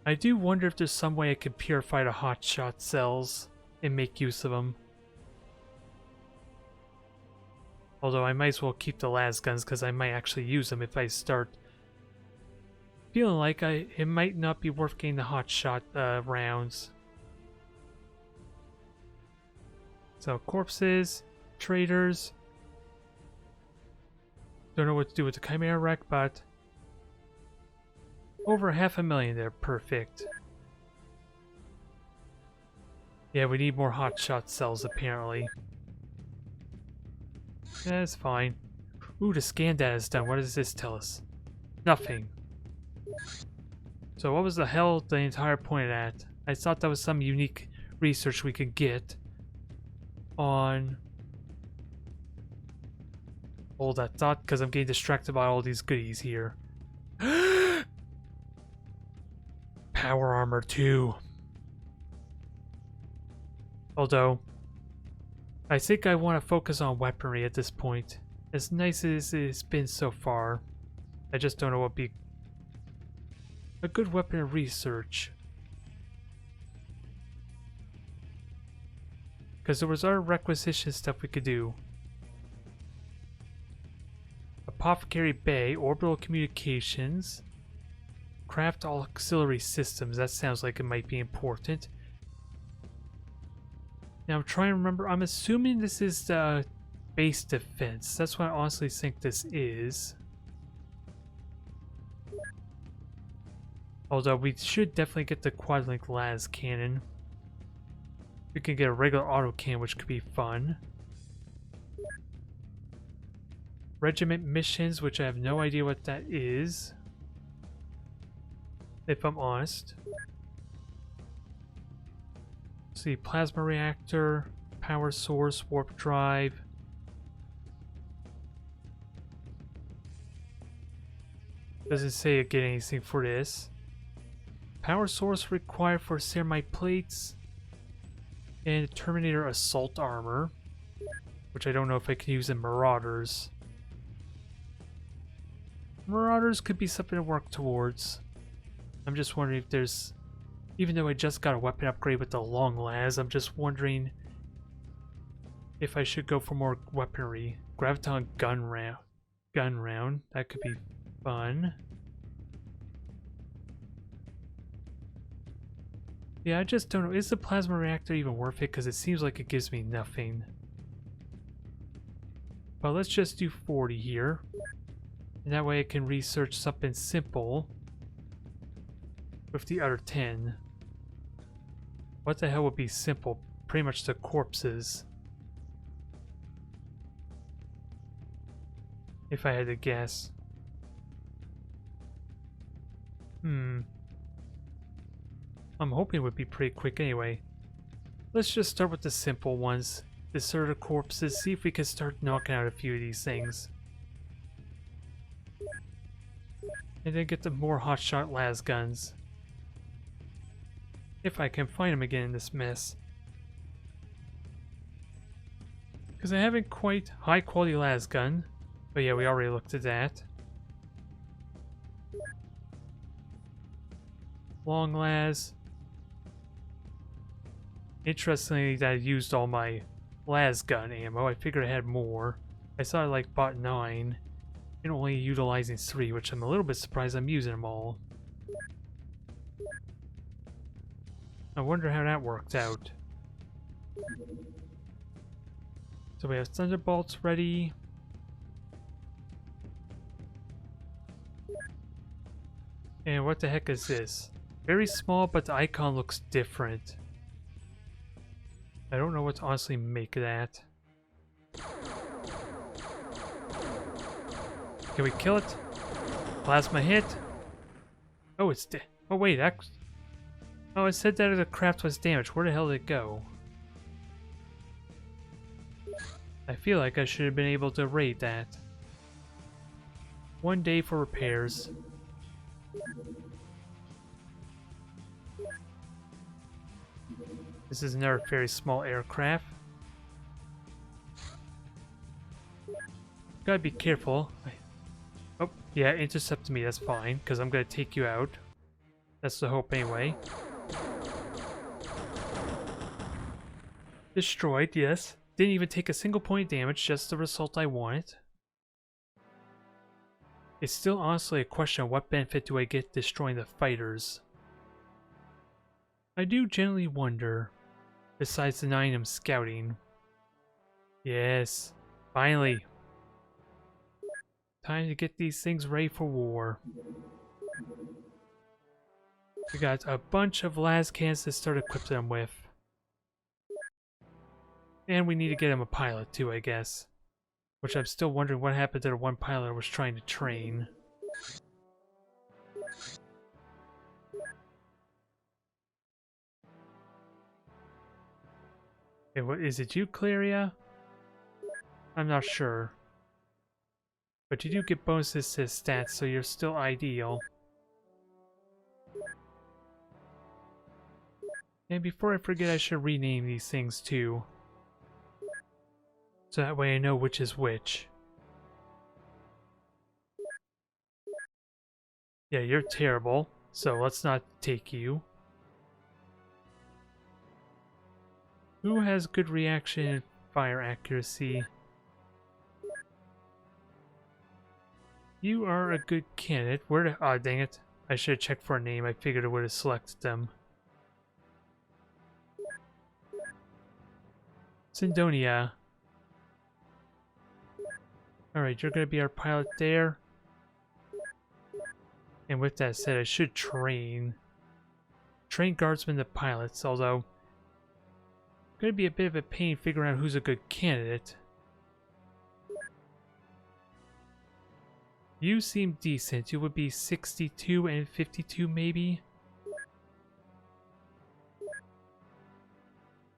I do wonder if there's some way I could purify the hotshot cells and make use of them. Although I might as well keep the las guns because I might actually use them if I start feeling like it might not be worth getting the hotshot rounds. So corpses, traitors. Don't know what to do with the Chimera wreck, but over 500,000 there, perfect. Yeah, we need more hotshot cells apparently. That's fine. Ooh, the scan data is done. What does this tell us? Nothing. So what was the hell the entire point of that? I thought that was some unique research we could get on... Hold that thought, because I'm getting distracted by all these goodies here. Power armor 2. Although, I think I want to focus on weaponry at this point. As nice as it's been so far, I just don't know what would be a good weapon to research. Because there was other requisition stuff we could do. Apothecary Bay, orbital communications, craft all auxiliary systems. That sounds like it might be important. Now I'm trying to remember. I'm assuming this is the base defense. That's what I honestly think this is. Although we should definitely get the quad-link las cannon. We can get a regular auto cannon, which could be fun. Regiment missions, which I have no idea what that is, if I'm honest. Let's see, plasma reactor, power source, warp drive. Doesn't say I get anything for this. Power source required for ceramite plates. And Terminator assault armor, which I don't know if I can use in Marauders. Marauders could be something to work towards. I'm just wondering if there's... Even though I just got a weapon upgrade with the long las, I'm just wondering if I should go for more weaponry. Graviton gun round. That could be fun. Yeah, I just don't know. Is the plasma reactor even worth it? Because it seems like it gives me nothing. Well, let's just do 40 here. And that way I can research something simple with the other 10. What the hell would be simple? Pretty much the corpses. If I had to guess. I'm hoping it would be pretty quick anyway. Let's just start with the simple ones. Discern the corpses, see if we can start knocking out a few of these things. And then get the more hotshot las guns. If I can find them again in this mess. Because I haven't quite high quality las gun. But yeah, we already looked at that. Long las. Interestingly, that I used all my las gun ammo. I figured I had more. I saw I like bought 9. And only utilizing 3, which I'm a little bit surprised I'm using them all. I wonder how that worked out. So we have Thunderbolts ready. And what the heck is this? Very small, but the icon looks different. I don't know what to honestly make of that. Can we kill it? Plasma hit? Oh, it's dead. Oh, wait, oh, it said that the craft was damaged. Where the hell did it go? I feel like I should have been able to raid that. 1 day for repairs. This is another very small aircraft. Gotta be careful. Oh, yeah, intercept me, that's fine, because I'm gonna take you out. That's the hope anyway. Destroyed, yes. Didn't even take a single point of damage, just the result I wanted. It's still honestly a question of what benefit do I get destroying the fighters. I do generally wonder, besides denying them scouting. Yes, finally. Time to get these things ready for war. We got a bunch of las cannons to start equipping them with. And we need to get him a pilot too, I guess. Which I'm still wondering what happened to the one pilot I was trying to train. Okay, what is it, you, Claria? I'm not sure. But you do get bonuses to stats, so you're still ideal. And before I forget, I should rename these things too. So that way I know which is which. Yeah, you're terrible, so let's not take you. Who has good reaction and fire accuracy? You are a good candidate. Where the... Oh, dang it. I should have checked for a name. I figured I would have selected them. Syndonia. Alright, you're gonna be our pilot there. And with that said, I should train guardsmen to pilots, although gonna be a bit of a pain figuring out who's a good candidate. You seem decent. You would be 62 and 52 maybe?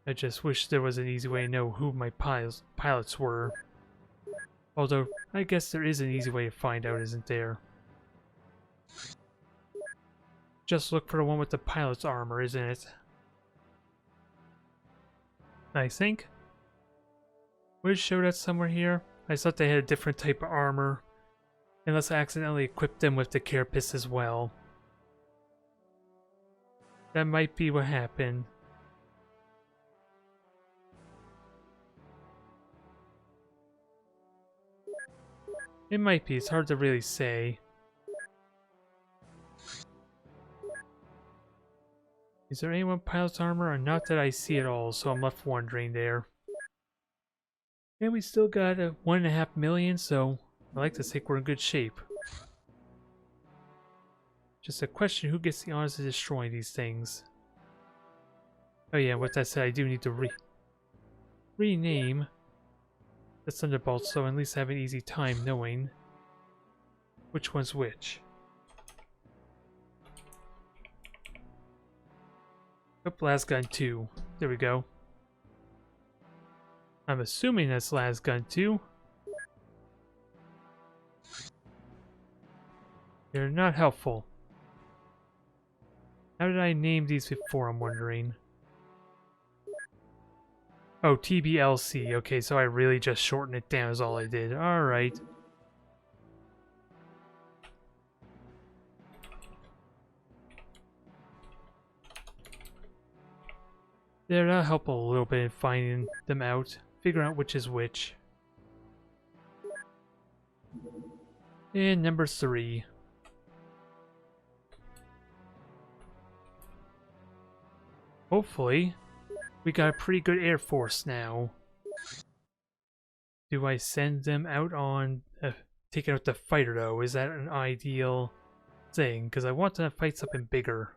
I just wish there was an easy way to know who my pilots were. Although, I guess there is an easy way to find out, isn't there? Just look for the one with the pilot's armor, isn't it? I think. Would it show that somewhere here? I thought they had a different type of armor. Unless I accidentally equipped them with the carapace as well. That might be what happened. It might be, it's hard to really say. Is there anyone pilot's armor? Or not that I see at all, so I'm left wondering there. And we still got 1.5 million, so I like to think we're in good shape. Just a question, who gets the honors of destroying these things? Oh yeah, with that said, I do need to rename the Thunderbolt, so at least I have an easy time knowing which one's which. Oh, Lasgun 2. There we go. I'm assuming that's Lasgun 2. They're not helpful. How did I name these before, I'm wondering? Oh, TBLC. Okay, so I really just shortened it down is all I did. Alright. There, that'll help a little bit in finding them out. Figuring out which is which. And number 3. Hopefully, we got a pretty good air force now. Do I send them out on taking out the fighter though? Is that an ideal thing? Because I want to fight something bigger.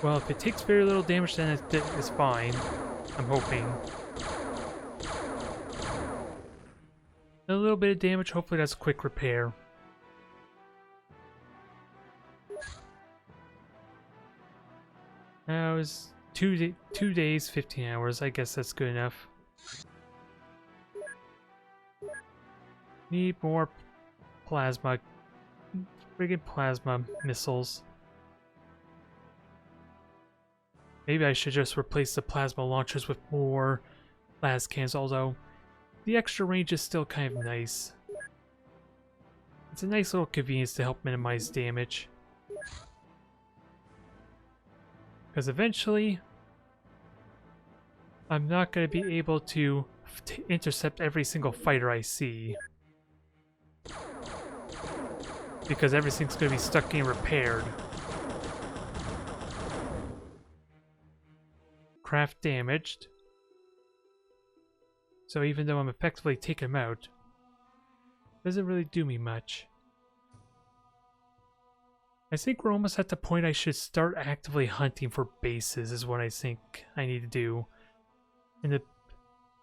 Well, if it takes very little damage, then it's fine. I'm hoping. A little bit of damage, hopefully that's quick repair. That was 2 days, 15 hours. I guess that's good enough. Need more plasma. Friggin' plasma missiles. Maybe I should just replace the plasma launchers with more las cannons, although the extra range is still kind of nice. It's a nice little convenience to help minimize damage. Because eventually, I'm not going to be able to intercept every single fighter I see. Because everything's going to be stuck getting repaired. Craft damaged. So even though I'm effectively taking him out, it doesn't really do me much. I think we're almost at the point I should start actively hunting for bases is what I think I need to do. And to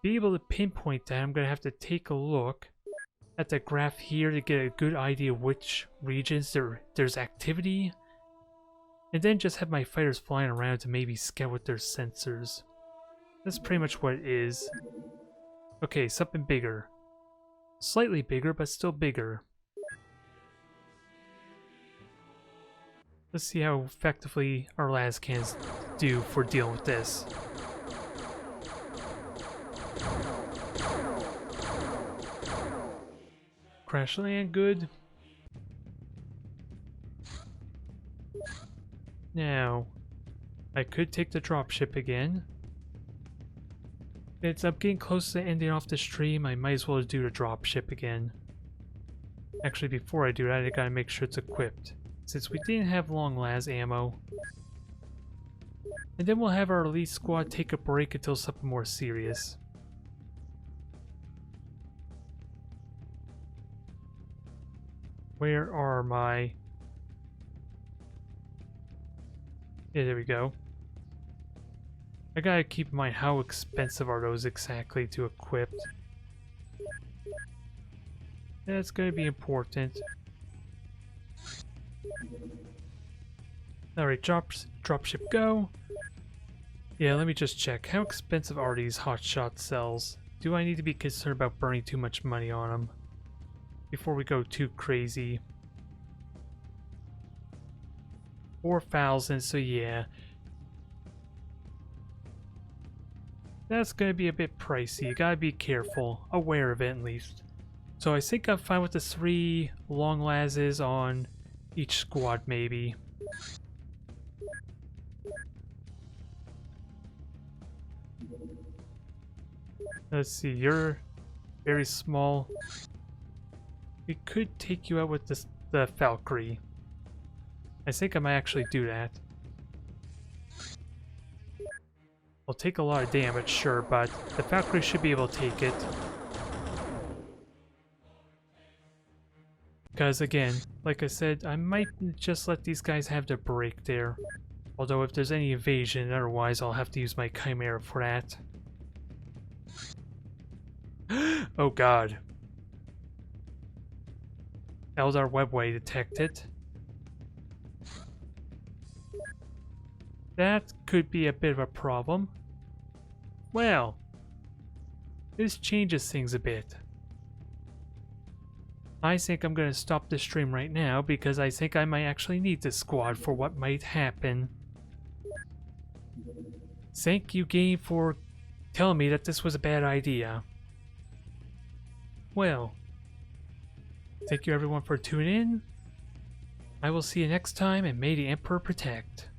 be able to pinpoint that, I'm going to have to take a look at the graph here to get a good idea of which regions there's activity. And then just have my fighters flying around to maybe scout with their sensors. That's pretty much what it is. Okay, something bigger. Slightly bigger, but still bigger. Let's see how effectively our las cannons do for dealing with this. Crash land, good. Now, I could take the dropship again. I'm getting close to ending off the stream. I might as well do the dropship again. Actually, before I do that, I gotta make sure it's equipped. Since we didn't have long las ammo. And then we'll have our elite squad take a break until something more serious. Where are my... Yeah, there we go. I gotta keep in mind how expensive are those exactly to equip. That's gonna be important. Alright, dropship go. Yeah, let me just check. How expensive are these hotshot cells? Do I need to be concerned about burning too much money on them before we go too crazy? 4,000, so yeah. That's gonna be a bit pricey. You gotta be careful. Aware of it at least. So I think I'm fine with the 3 long lases on each squad, maybe. Let's see, you're very small. We could take you out with the Valkyrie. I think I might actually do that. I'll take a lot of damage, sure, but the Valkyrie should be able to take it. Because again, like I said, I might just let these guys have their break there. Although if there's any evasion, otherwise I'll have to use my Chimera for that. Oh god. Eldar Webway detected. That could be a bit of a problem. Well, this changes things a bit. I think I'm going to stop the stream right now because I think I might actually need this squad for what might happen. Thank you, game, for telling me that this was a bad idea. Well, thank you everyone for tuning in. I will see you next time, and may the Emperor protect.